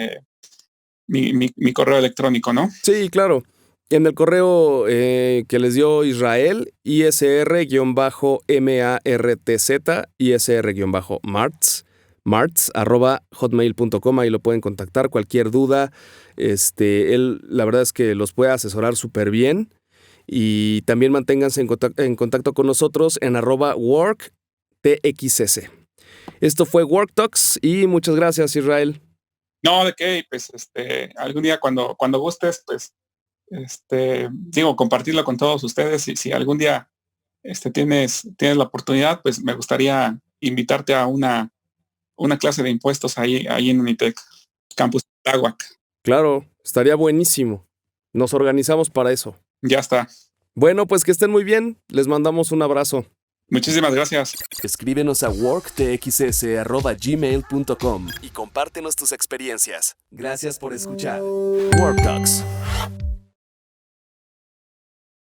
mi correo electrónico, ¿no? Sí, claro. En el correo que les dio Israel, ISR-MARTZ, martz@hotmail.com, ahí lo pueden contactar, cualquier duda. Él, la verdad es que los puede asesorar súper bien. Y también manténganse en contacto con nosotros en @worktxs. Esto fue Work Talks y muchas gracias, Israel. No, de qué, pues algún día cuando gustes, pues digo, compartirlo con todos ustedes y si algún día tienes la oportunidad, pues me gustaría invitarte a una clase de impuestos ahí en Unitec, Campus Tláhuac. Claro, estaría buenísimo. Nos organizamos para eso. Ya está. Bueno, pues que estén muy bien. Les mandamos un abrazo. Muchísimas gracias. Escríbenos a worktxs@gmail.com y compártenos tus experiencias. Gracias por escuchar Work Talks.